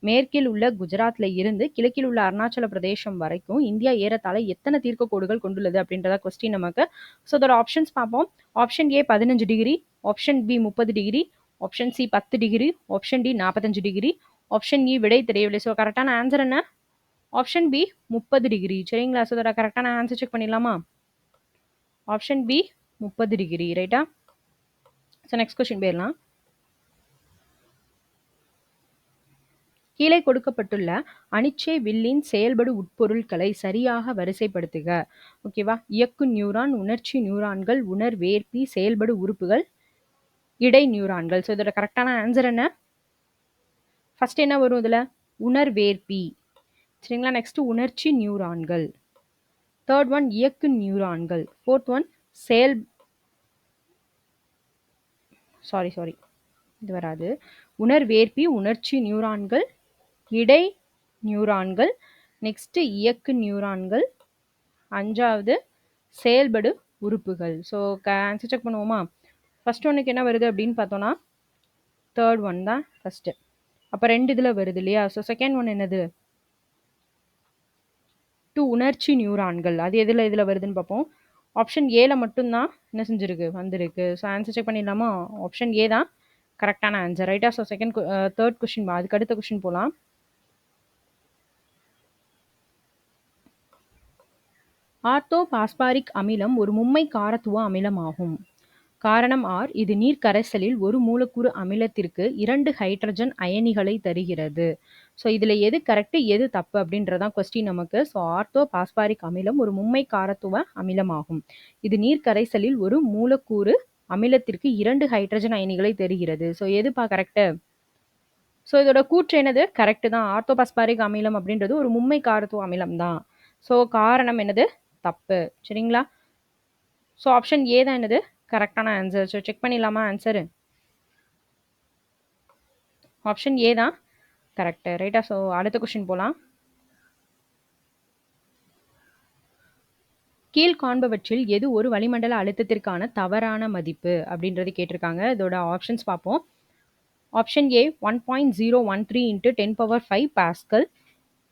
மேற்கில் உள்ள குஜராத்ல இருந்து கிழக்கில் உள்ள அருணாச்சல பிரதேசம் வரைக்கும் இந்தியா ஏறத்தாழ எத்தனை தீர்க்க கோடுகள் கொண்டுள்ளது அப்படின்றத கொஸ்டின் நமக்கு. ஸோ அதோட ஆப்ஷன்ஸ் பார்ப்போம். Option A 15 degree, option B 30 degree, option C 10 degree, option D 45 degree, option E விடை தெரியவில்லை. ஸோ கரெக்டான ஆன்சர் என்ன? Option B 30 degree. சரிங்களா? ஸோ அதோட கரெக்டான ஆன்சர் செக் பண்ணிடலாமா? Option B 30 degree. ரைட்டா? ஸோ நெக்ஸ்ட் கொஸ்டின் போயிடலாம். கீழே கொடுக்கப்பட்டுள்ள அனிச்சை வில்லின் செயல்படு உட்பொருட்களை சரியாக வரிசைப்படுத்துக. ஓகேவா? இயக்கு நியூரான், உணர்ச்சி நியூரான்கள், உணர்வேற்பி, செயல்படு உறுப்புகள், இடை நியூரான்கள். ஸோ இதோட கரெக்டான ஆன்சர் என்ன? ஃபர்ஸ்ட் என்ன வரும் இதுல? உணர்வேற்பி. சரிங்களா? நெக்ஸ்ட் உணர்ச்சி நியூரான்கள். தேர்ட் ஒன் இயக்கு நியூரான்கள். ஃபோர்த் ஒன் இது வராது. உணர்வேற்பி, உணர்ச்சி நியூரான்கள், இடை நியூரான்கள், நெக்ஸ்ட் இயக்கு நியூரான்கள், அஞ்சாவது செயல்படு உறுப்புகள். ஸோ ஆன்சர் செக் பண்ணுவோமா? ஃபர்ஸ்ட் ஒன்னுக்கு என்ன வருது அப்படின்னு பார்த்தோம்னா தேர்ட் ஒன் தான் ஃபர்ஸ்ட். அப்போ 2 இதில் வருது இல்லையா? ஸோ செகண்ட் ஒன் என்னது? 2 உணர்ச்சி நியூரான்கள். அது இதில் வருதுன்னு பார்ப்போம். ஆப்ஷன் ஏல மட்டும்தான் என்ன செஞ்சிருக்கு? வந்திருக்கு. ஸோ ஆன்சர் செக் பண்ணிடலாமா? ஆப்ஷன் ஏ தான் கரெக்டான ஆன்சர். ரைட்டா? So third question. அதுக்கு அடுத்த கொஸ்டின் போகலாம். ஆர்த்தோபாஸ்பாரிக் அமிலம் ஒரு மும்மை காரத்துவ அமிலமாகும். காரணம் ஆர். இது நீர் கரைசலில் ஒரு மூலக்கூறு அமிலத்திற்கு 2 ஹைட்ரஜன் அயனிகளை தருகிறது. ஸோ இதில் எது கரெக்ட் எது தப்பு அப்படின்றதான் கொஸ்டின் நமக்கு. ஸோ ஆர்த்தோபாஸ்பாரிக் அமிலம் ஒரு மும்மை காரத்துவ அமிலமாகும். இது நீர் கரைசலில் ஒரு மூலக்கூறு அமிலத்திற்கு 2 ஹைட்ரஜன் அயனிகளை தருகிறது. ஸோ எதுப்பா கரெக்ட்? ஸோ இதோட கூற்று என்னது? கரெக்ட் தான். ஆர்த்தோபாஸ்பாரிக் அமிலம் அப்படின்றது ஒரு மும்மை காரத்துவ அமிலம் தான். ஸோ காரணம் என்னது? தப்பு. சரிங்களா? ஸோ ஆப்ஷன் ஏ தான் என்னது? கரெக்டான ஆன்சர். ஸோ செக் பண்ணிடலாமா ஆன்சரு? ஆப்ஷன் ஏ தான் கரெக்ட். ரைட்டா? ஸோ அடுத்த கொஸ்டின் போகலாம். கீழ்காண்பவற்றில் எது ஒரு வளிமண்டல அழுத்தத்திற்கான தவறான மதிப்பு அப்படின்றது கேட்டிருக்காங்க. இதோட ஆப்ஷன்ஸ் பார்ப்போம். Option A 1.013 into 10⁵ pascal,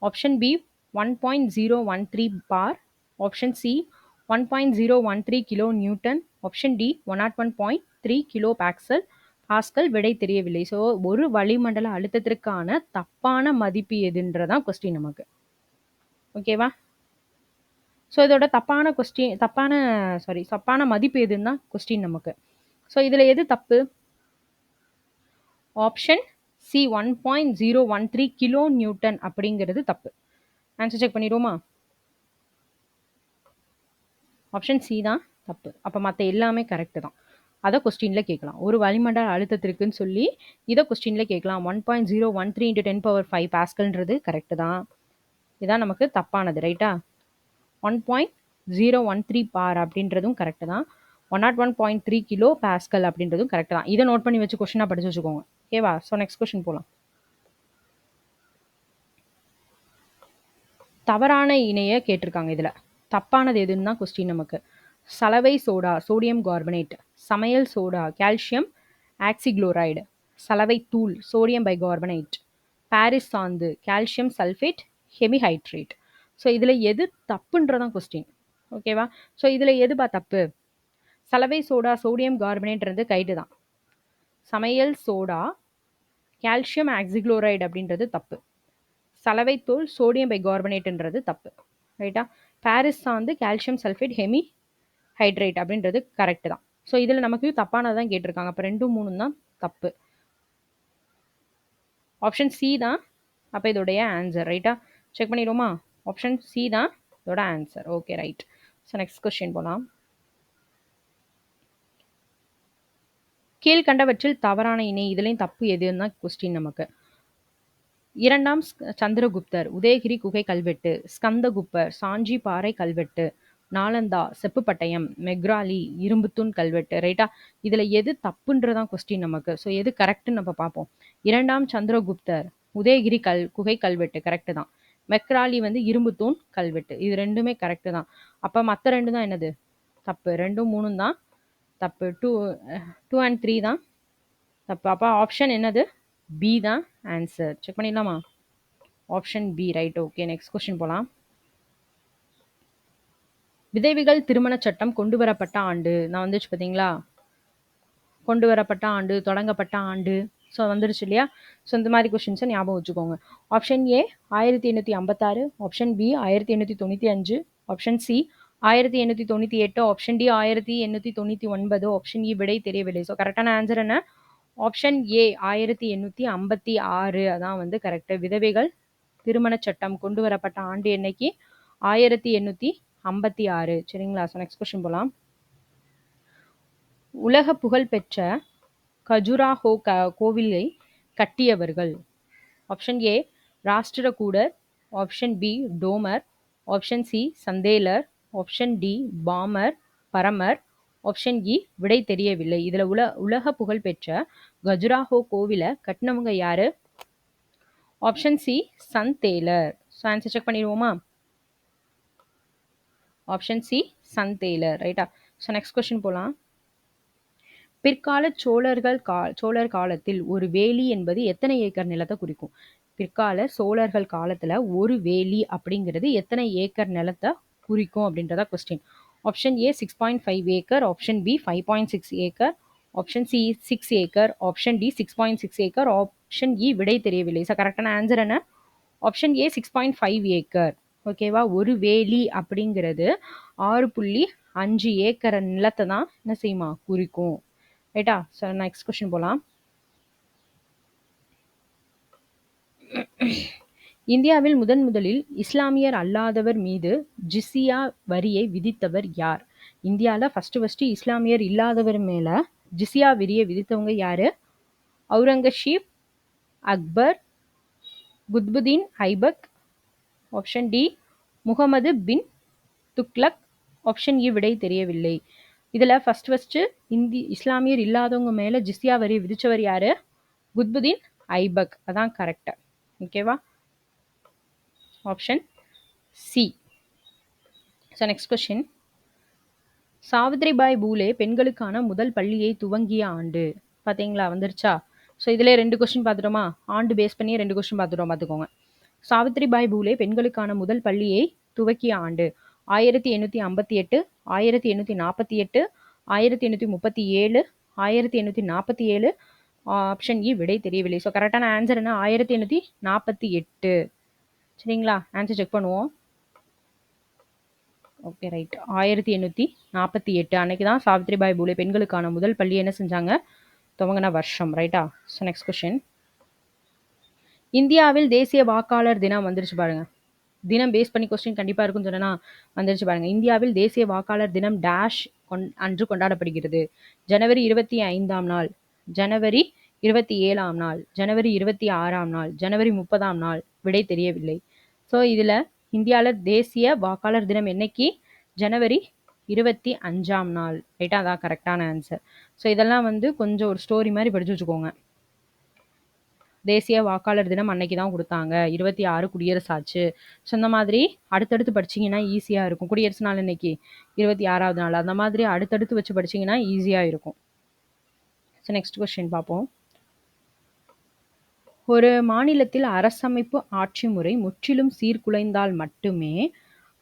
option B 1.013 bar, option C 1.013 kilo newton, option D 101.3 kilo pascal. விடை தெரியவில்லை. ஸோ ஒரு வளிமண்டல அழுத்தத்திற்கான தப்பான மதிப்பு எதுன்றதான் கொஸ்டின் நமக்கு. ஓகேவா? ஸோ இதோட தப்பான மதிப்பு எதுன்னு தான் கொஸ்டின் நமக்கு. ஸோ இதில் எது தப்பு? ஆப்ஷன் சி 1.013 கிலோ நியூட்டன் அப்படிங்கிறது தப்பு. ஆன்சர் செக் பண்ணிடுவோமா? ஆப்ஷன் சி தான் தப்பு. அப்போ மற்ற எல்லாமே கரெக்டு தான். அதை கொஸ்டினில் கேட்கலாம். ஒரு வளிமண்டல அழுத்தத்திற்குன்னு சொல்லி இதை கொஸ்டினில் கேட்கலாம். 1.013 இன்ட்டு 10⁵ பாஸ்கல்ன்றது கரெக்டு தான். இதான் நமக்கு தப்பானது. ரைட்டா? 1.013 பார் அப்படின்றதும் கரெக்டு தான். 101.3 கிலோ பாஸ்கல் அப்படின்றதும் கரெக்ட் தான். இதை நோட் பண்ணி வச்சு கொஸ்டினாக படிச்சு வச்சுக்கோங்க. ஓகேவா? ஸோ நெக்ஸ்ட் கொஸ்டின் போகலாம். தவறான இணையை கேட்டிருக்காங்க. இதில் தப்பானது எதுன்னு தான் கொஸ்டின் நமக்கு. சலவை சோடா சோடியம் கார்பனேட், சமையல் சோடா கால்சியம் ஆக்சிக்ளோரைடு, சலவை தூள் சோடியம் பைகார்பனேட், பாரிஸ் சாந்து கால்சியம் சல்ஃபேட் ஹெமிஹைட்ரேட். ஸோ இதில் எது தப்புன்றதான் கொஸ்டின். ஓகேவா? ஸோ இதில் எதுபா தப்பு? சலவை சோடா சோடியம் கார்பனேட்ன்றது கைட்டு தான். சமையல் சோடா கால்சியம் ஆக்சிக்ளோரைடு அப்படின்றது தப்பு. சலவைத்தூள் சோடியம் பைகார்பனேட்ன்றது தப்பு. ரைட்டா? பாரிஸ் சாந்து கால்சியம் சல்ஃபேட் ஹெமி ஹைட்ரேட் அப்படின்றது கரெக்ட் தான். ஸோ இதில் நமக்கு தப்பானதான் கேட்டிருக்காங்க. அப்போ 2, 3 தான் தப்பு. ஆப்ஷன் சி தான் அப்போ இதோடைய ஆன்சர். ரைட்டா? செக் பண்ணிடுவோமா? ஆப்ஷன் சி தான் இதோட answer. Okay, right. So next question போகலாம். கீழ்கண்டவற்றில் தவறான இணை. இதுலேயும் தப்பு எதுன்னு தான் கொஸ்டின் நமக்கு. 2ஆம் சந்திரகுப்தர், உதயகிரி குகை கல்வெட்டு, ஸ்கந்தகுப்பர், சாஞ்சி பாறை கல்வெட்டு, நாலந்தா செப்பு பட்டயம், மெக்ராலி இரும்புத்தூண் கல்வெட்டு. ரைட்டா? இதுல எது தப்புன்றதான் கொஸ்டின் நமக்கு. ஸோ எது கரெக்ட்னு நம்ம பார்ப்போம். 2ஆம் சந்திரகுப்தர் உதயகிரி குகை கல்வெட்டு கரெக்ட் தான். மெக்ராலி வந்து இரும்புத்தூண் கல்வெட்டு. இது ரெண்டுமே கரெக்ட் தான். அப்ப மத்த ரெண்டு தான் என்னது? தப்பு. 2ம் 3ம் தான் தப்பு. 2 அண்ட் 3 தான் தப்பு. அப்ப ஆப்ஷன் என்னது? பி தான் ஆன்சர். செக் பண்ணிடலாமா? Option B right. Okay, next question போலாம். விதவைகள் திருமண சட்டம் கொண்டு வரப்பட்ட ஆண்டு. நான் வந்துச்சு பார்த்தீங்களா? கொண்டு வரப்பட்ட ஆண்டு, தொடங்கப்பட்ட ஆண்டு. ஸோ வந்துருச்சு இல்லையா? ஸோ இந்த மாதிரி கொஸ்டின்ஸை ஞாபகம் வச்சுக்கோங்க. Option A 1856, option B 1895, option C 1898, option D 1899, option E விடை தெரியவில்லை. ஸோ கரெக்டான ஆன்சர் என்ன? ஆப்ஷன் ஏ 1856 அதான் வந்து கரெக்ட். விதவைகள் திருமண சட்டம் கொண்டு வரப்பட்ட ஆண்டு என்னைக்கு? 1856. சரிங்களா? ஸோ நெக்ஸ்ட் கொஸ்டின் போலாம். உலக புகழ் பெற்ற கஜுராஹோ கோவிலை கட்டியவர்கள். Option A Rashtrakutar, option B Tomar, option C Chandelar, option D பாமர் பரமர், ஆப்ஷன் இ விடை தெரியவில்லை. இதுல உலக புகழ் பெற்ற கஜுராஹோ கோவிலை கட்டினவங்க யாரு? Option C Chandelar. So answer check பண்ணிடுவோமா? Option C Chandelar. ரைட்டா? ஸோ நெக்ஸ்ட் கொஸ்டின் போலாம். பிற்கால சோழர் காலத்தில் ஒரு வேலி என்பது எத்தனை ஏக்கர் நிலத்தை குறிக்கும்? பிற்கால சோழர்கள் காலத்துல ஒரு வேலி அப்படிங்கிறது எத்தனை ஏக்கர் நிலத்தை குறிக்கும் அப்படின்றத question. Option A 6.5 acre, option B 5.6 acre, option C 6 acre, option D 6.6 acre, option E விடை தெரியவில்லை. ஸோ கரெக்டான ஆன்சர் என்ன? Option A 6.5 acre. ஓகேவா? ஒரு வேலி அப்படிங்கிறது 6.5 ஏக்கர் நிலத்தை தான் என்ன செய்யுமா குறிக்கும். ரைட்டா? ஸோ நெக்ஸ்ட் கொஸ்டின் போலாம். இந்தியாவில் முதலில் இஸ்லாமியர் அல்லாதவர் மீது ஜிசியா வரியை விதித்தவர் யார்? இந்தியாவில் ஃபர்ஸ்ட் இஸ்லாமியர் இல்லாதவர் மேல ஜிசியா வரியை விதித்தவங்க யாரு? அவுரங்கசீப், அக்பர், குத்புதீன் ஐபக், ஆப்ஷன் டி முகமது பின் துக்ளக், ஆப்ஷன் இ விடை தெரியவில்லை. இதுல ஃபர்ஸ்ட் இஸ்லாமியர் இல்லாதவங்க மேல ஜிசியா வரி விதிச்சவர் யாரு? குத்புதீன் ஐபக். அதான் கரெக்ட். ஓகேவா? Option C. So next question. Savitribai Phule பெண்களுக்கான முதல் பள்ளியை துவங்கிய ஆண்டு. பார்த்தீங்களா? வந்துருச்சா? ஸோ இதிலே 2 கொஸ்டின் பார்த்துட்டோமா? ஆண்டு பேஸ் பண்ணி 2 கொஸ்டின் பார்த்துட்டோம். பார்த்துக்கோங்க. சாவித்ரிபாய் பூலே பெண்களுக்கான முதல் பள்ளியை துவக்கிய ஆண்டு 1858, 1848, 1837, 1847, ஆப்ஷன் இ விடை தெரியவில்லை. ஸோ கரெக்டான ஆன்சர் என்ன? 1848. சரிங்களா? ஆன்சர் செக் பண்ணுவோம். Okay right. 1848 அன்னைக்கு தான் சாவித்ரிபாய் பூலே பெண்களுக்கான முதல் பள்ளி என்ன செஞ்சாங்க? துவங்கின வருஷம். ரைட்டா? So next question. இந்தியாவில் தேசிய வாக்காளர் தினம் வந்துருச்சு பாருங்க. தினம் பேஸ் பண்ணி கொஸ்டின் கண்டிப்பா இருக்குன்னு சொன்னா வந்துருச்சு பாருங்க. இந்தியாவில் தேசிய வாக்காளர் தினம் டேஷ் அன்று கொண்டாடப்படுகிறது. ஜனவரி 25ஆம் நாள், ஜனவரி 27ஆம் நாள், ஜனவரி 26ஆம் நாள், ஜனவரி 30ஆம் நாள். விடை தெரியவில்லை. ஸோ இதுல இந்தியாவில் தேசிய வாக்காளர் தினம் என்னைக்கு? ஜனவரி 25ஆம் நாள். ரைட்டா? அதான் கரெக்டான ஆன்சர். ஸோ இதெல்லாம் வந்து கொஞ்சம் ஒரு ஸ்டோரி மாதிரி படிச்சு வச்சுக்கோங்க. தேசிய வாக்காளர் தினம் அன்னைக்கு தான் கொடுத்தாங்க. 26 குடியரசு ஆச்சு. ஸோ இந்த மாதிரி அடுத்தடுத்து படிச்சீங்கன்னா ஈஸியா இருக்கும். குடியரசு நாள் இன்னைக்கு 26வது நாள். அந்த மாதிரி அடுத்தடுத்து வச்சு படிச்சீங்கன்னா ஈஸியா இருக்கும். ஸோ நெக்ஸ்ட் கொஸ்டின் பார்ப்போம். ஒரு மாநிலத்தில் அரசமைப்பு ஆட்சி முறை முற்றிலும் சீர்குலைந்தால் மட்டுமே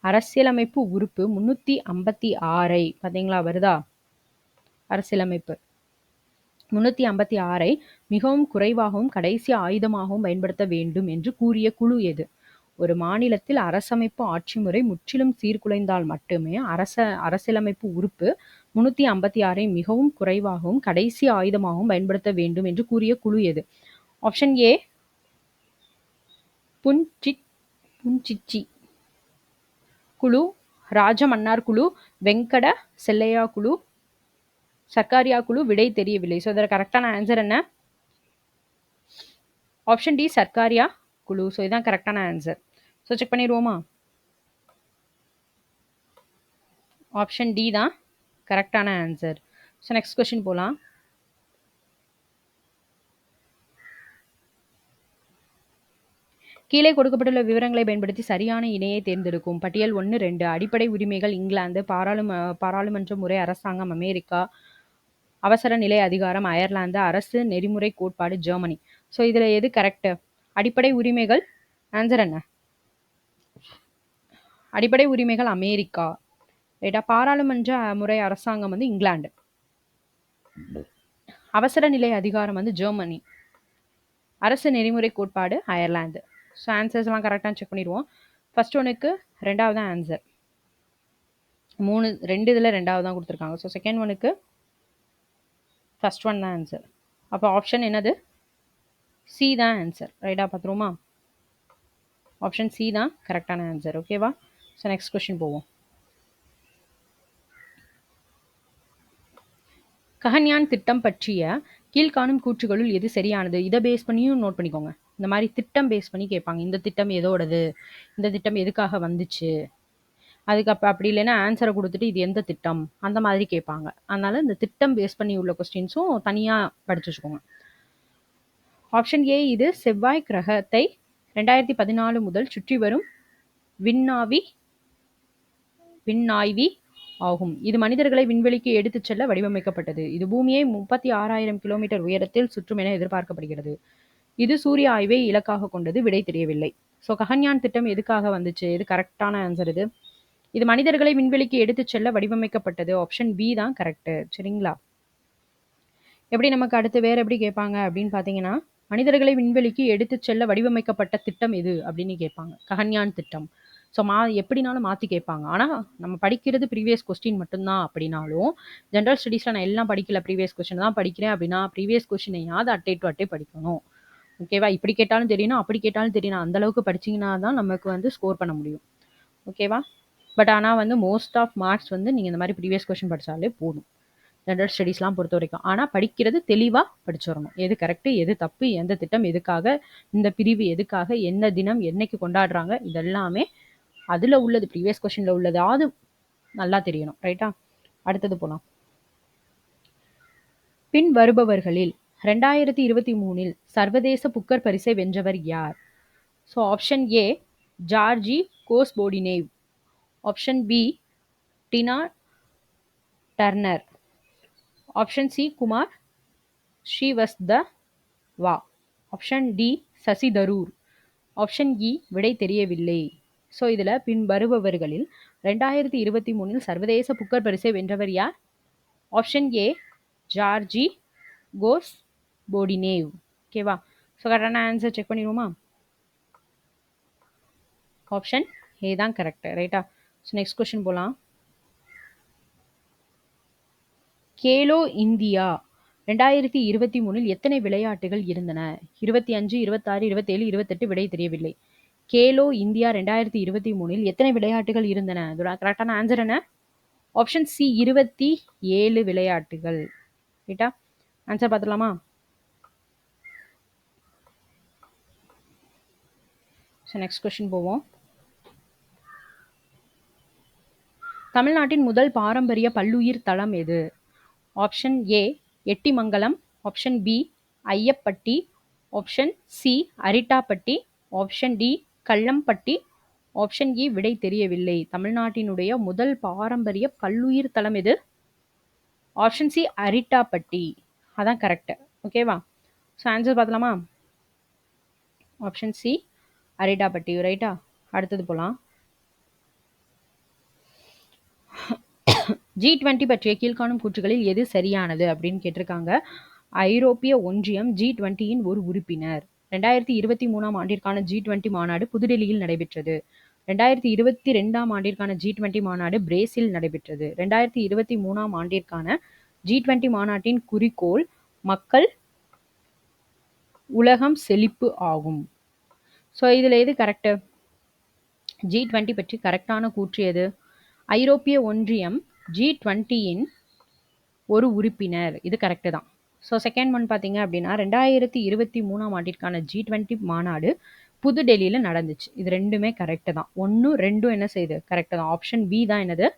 அரசியலமைப்பு உறுப்பு 356 பார்த்தீங்களா? வருதா? அரசியலமைப்பு 356 மிகவும் குறைவாகவும் கடைசி ஆயுதமாகவும் பயன்படுத்த வேண்டும் என்று கூறிய குழு எது? ஒரு மாநிலத்தில் அரசமைப்பு ஆட்சி முறை முற்றிலும் சீர்குலைந்தால் மட்டுமே அரசியலமைப்பு உறுப்பு 356 மிகவும் குறைவாகவும் கடைசி ஆயுதமாகவும் பயன்படுத்த வேண்டும் என்று கூறிய குழு எது? ஆப்ஷன் ஏ புன்சிச்சி குழு, ராஜமன்னார் குழு, வெங்கட செல்லையா குழு, சர்க்காரியா குழு. விடை தெரியவில்லை. ஸோ இதோட கரெக்டான ஆன்சர் என்ன? ஆப்ஷன் டி சர்க்காரியா குழு. ஸோ இதுதான் கரெக்டான ஆன்சர். ஸோ செக் பண்ணிடுவோமா? ஆப்ஷன் டி தான் கரெக்டான ஆன்சர். ஸோ நெக்ஸ்ட் கொஸ்டின் போகலாம். கீழே கொடுக்கப்பட்டுள்ள விவரங்களை பயன்படுத்தி சரியான இணையை தேர்ந்தெடுக்கும். பட்டியல் 1, 2. அடிப்படை உரிமைகள் இங்கிலாந்து, பாராளுமன்ற முறை அரசாங்கம் அமெரிக்கா, அவசர நிலை அதிகாரம் அயர்லாந்து, அரசு நெறிமுறை கோட்பாடு ஜெர்மனி. ஸோ இதில் எது கரெக்ட்? அடிப்படை உரிமைகள் ஆன்சர் என்ன? அடிப்படை உரிமைகள் அமெரிக்கா, ரைட்டா. பாராளுமன்ற முறை அரசாங்கம் வந்து இங்கிலாந்து, அவசர நிலை அதிகாரம் வந்து ஜெர்மனி, அரசு நெறிமுறை கோட்பாடு அயர்லாந்து. ஸோ ஆன்சர்ஸ்லாம் கரெக்டாக செக் பண்ணிடுவோம். ஃபர்ஸ்ட் ஒனுக்கு ரெண்டாவது தான் ஆன்சர். 2 இதில் ரெண்டாவது தான் கொடுத்துருக்காங்க. ஸோ செகண்ட் ஒனுக்கு ஃபர்ஸ்ட் ஒன் தான் ஆன்சர். அப்போ ஆப்ஷன் என்னது? சி தான் ஆன்சர், ரைட்டா. பார்த்துருவோமா? ஆப்ஷன் சி தான் கரெக்டான ஆன்சர். ஓகேவா? ஸோ நெக்ஸ்ட் கொஸ்டின் போவோம். ககன்யான் திட்டம் பற்றிய கீழ்காணும் கூற்றுகளுள் எது சரியானது? இதை பேஸ் பண்ணியும் நோட் பண்ணிக்கோங்க. இந்த மாதிரி திட்டம் பேஸ் பண்ணி கேட்பாங்க. இந்த திட்டம் எதோடது, இந்த திட்டம் எதுக்காக வந்துச்சு, அதுக்கு அப்படி இல்லைன்னா ஆன்சரை கொடுத்துட்டு இது எந்த திட்டம் அந்த மாதிரி கேட்பாங்க. அதனால இந்த திட்டம் பேஸ் பண்ணி உள்ள கொஸ்டின்ஸும் தனியாக படிச்சு வச்சுக்கோங்க. ஆப்ஷன் ஏ, இது செவ்வாய் கிரகத்தை 2014 முதல் சுற்றி வரும் விண்ணாய்வி ஆகும். இது மனிதர்களை விண்வெளிக்கு எடுத்துச் செல்ல வடிவமைக்கப்பட்டது. இது பூமியை 36,000 கிலோமீட்டர் உயரத்தில் சுற்றும் என எதிர்பார்க்கப்படுகிறது. இது சூரிய ஆய்வை இலக்காக கொண்டது. விடை தெரியவில்லை. ஸோ ககன்யான் திட்டம் எதுக்காக வந்துச்சு? இது கரெக்டான ஆன்சர். இது மனிதர்களை விண்வெளிக்கு எடுத்துச் செல்ல வடிவமைக்கப்பட்டது. ஆப்ஷன் பி தான் கரெக்ட். சரிங்களா? எப்படி நமக்கு அடுத்து வேற எப்படி கேட்பாங்க அப்படின்னு பார்த்தீங்கன்னா, மனிதர்களை விண்வெளிக்கு எடுத்துச் செல்ல வடிவமைக்கப்பட்ட திட்டம் எது அப்படின்னு கேட்பாங்க. ககன்யான் திட்டம். ஸோ எப்படினாலும் மாற்றி கேட்பாங்க. ஆனால் நம்ம படிக்கிறது ப்ரீவியஸ் கொஸ்டின் மட்டும்தான் அப்படின்னாலும், ஜென்ரல் ஸ்டடீஸில் நான் எல்லாம் படிக்கல, ப்ரீவியஸ் கொஸ்டின் தான் படிக்கிறேன் அப்படின்னா ப்ரீவியஸ் கொஸ்டினையாவது அட்டை டு அட்டை படிக்கணும். ஓகேவா? இப்படி கேட்டாலும் தெரியணும், அப்படி கேட்டாலும் தெரியணும். அந்த அளவுக்கு படிச்சிங்கன்னா தான் நமக்கு வந்து ஸ்கோர் பண்ண முடியும். ஓகேவா? பட் ஆனால் வந்து மோஸ்ட் ஆஃப் மார்க்ஸ் வந்து நீங்கள் இந்த மாதிரி ப்ரீவியஸ் கொஸ்டின் படித்தாலே போதும், ஜென்ரல் ஸ்டடீஸ்லாம் பொறுத்த வரைக்கும். ஆனால் படிக்கிறது தெளிவாக படிச்சிடணும். எது கரெக்டு, எது தப்பு, எந்த திட்டம் எதுக்காக, இந்த பிரிவு எதுக்காக, என்ன தினம் என்னைக்கு கொண்டாடுறாங்க, இதெல்லாமே அதில் உள்ளது ப்ரீவியஸ் கொஸ்டினில் உள்ளதாவது நல்லா தெரியணும். ரைட்டா? அடுத்தது போகலாம். பின் வருபவர்களில் 2023 சர்வதேச புக்கர் பரிசை வென்றவர் யார்? So option A, Georgi Gospodinov. Option B, Tina Turner. Option C, Kumar Srivastava. Option D, Shashi Tharoor. Option E, விடை தெரியவில்லை. ஸோ இதில் பின் வருபவர்களில் 2023 சர்வதேச புக்கர் பரிசை வென்றவர் யார்? Option A, Georgi Gospodinov. ஓகேவா? ஸோ கரெக்டான ஆன்சர் செக் பண்ணிடுவோமா? ஆப்ஷன் ஏ தான் கரெக்ட். ரைட்டா? ஸோ நெக்ஸ்ட் கொஸ்டின் போகலாம். கேலோ இந்தியா 2023 எத்தனை விளையாட்டுகள் இருந்தன? 25, 26, 27, 28. விடை தெரியவில்லை. கேலோ இந்தியா 2023 எத்தனை விளையாட்டுகள் இருந்தன? அதோட கரெக்டான ஆன்சர் என்ன? ஆப்ஷன் சி, 27 விளையாட்டுகள். ரைட்டா? ஆன்சர் பார்த்துலாமா? ஸோ நெக்ஸ்ட் கொஸ்டின் போவோம். தமிழ்நாட்டின் முதல் பாரம்பரிய பல்லுயிர் தளம் எது? Option A, Ettimangalam. Option B, Ayyapatti. Option C, Arittapatti. Option D, Kallampatti. Option E, விடை தெரியவில்லை. தமிழ்நாட்டினுடைய முதல் பாரம்பரிய பல்லுயிர் தளம் எது? Option C, Arittapatti. அதான் கரெக்ட். ஓகேவா? ஸோ ஆன்சர் பார்த்தலாமா? Option C, Arittapatti. ரைட்டா? அடுத்தது போகலாம். G20 பற்றிய கீழ்காணும் கூற்றுகளில் எது சரியானது அப்படின்னு கேட்டிருக்காங்க. ஐரோப்பிய ஒன்றியம் G20 ஒரு உறுப்பினர். 2023 ஆண்டிற்கான G20 மாநாடு புதுடெல்லியில் நடைபெற்றது. 2022 ஆண்டிற்கான G20 மாநாடு பிரேசில் நடைபெற்றது. 2023 ஆண்டிற்கான G20 மாநாட்டின் குறிக்கோள் மக்கள் உலகம் செழிப்பு ஆகும். ஸோ இதில் எது கரெக்டு? G20 பற்றி கரெக்டான கூற்று எது? ஐரோப்பிய ஒன்றியம் G20 ஒரு உறுப்பினர். இது கரெக்டு தான். ஸோ செகண்ட் ஒன் பார்த்தீங்க அப்படின்னா 2023 ஆண்டிற்கான G20 மாநாடு புதுடெல்லியில் நடந்துச்சு. இது ரெண்டுமே கரெக்டு தான். 1, 2 என்ன செய்யுது? கரெக்டு தான். ஆப்ஷன் பி தான் என்னது?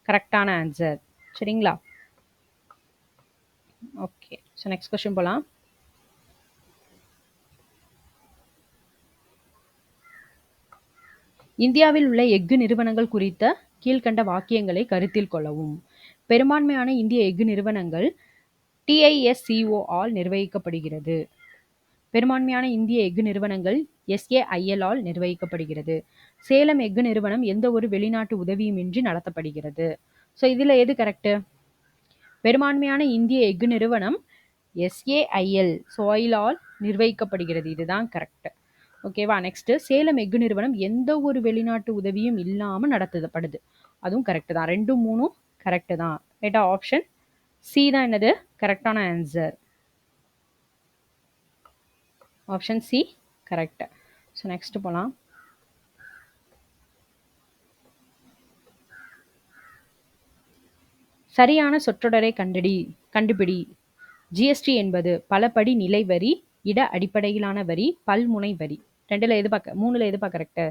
கரெக்டான ஆன்சர். சரிங்களா? ஓகே. ஸோ நெக்ஸ்ட் கொஸ்டின் போலாம். இந்தியாவில் உள்ள எஃகு நிறுவனங்கள் குறித்த கீழ்க்கண்ட வாக்கியங்களை கருத்தில் கொள்ளவும். பெரும்பான்மையான இந்திய எஃகு நிறுவனங்கள் TISCO ஆல் நிர்வகிக்கப்படுகிறது. பெரும்பான்மையான இந்திய எஃகு நிறுவனங்கள் SAIL ஆல் நிர்வகிக்கப்படுகிறது. சேலம் எஃகு நிறுவனம் எந்த ஒரு வெளிநாட்டு உதவியுமின்றி நடத்தப்படுகிறது. ஸோ இதில் எது கரெக்டு? பெரும்பான்மையான இந்திய எஃகு நிறுவனம் SAIL ஆல் நிர்வகிக்கப்படுகிறது. இதுதான் கரெக்ட். ஓகேவா? நெக்ஸ்ட், சேலம் எஃகு நிறுவனம் எந்த ஒரு வெளிநாட்டு உதவியும் இல்லாமல் நடத்தப்படுது. அதுவும் கரெக்ட் தான். 2, 3 கரெக்ட் தான். ரைட்டா? ஆப்ஷன் சி தான் என்னது கரெக்டான answer. Option C correct. So next போலாம். சரியான சொற்றொடரை கண்டுபிடி. GST என்பது பலபடி நிலை வரி, இட அடிப்படையிலான வரி, பல்முனை வரி. 2ல எது பார்க்க 3ல எது பார்க்க கரெக்ட்?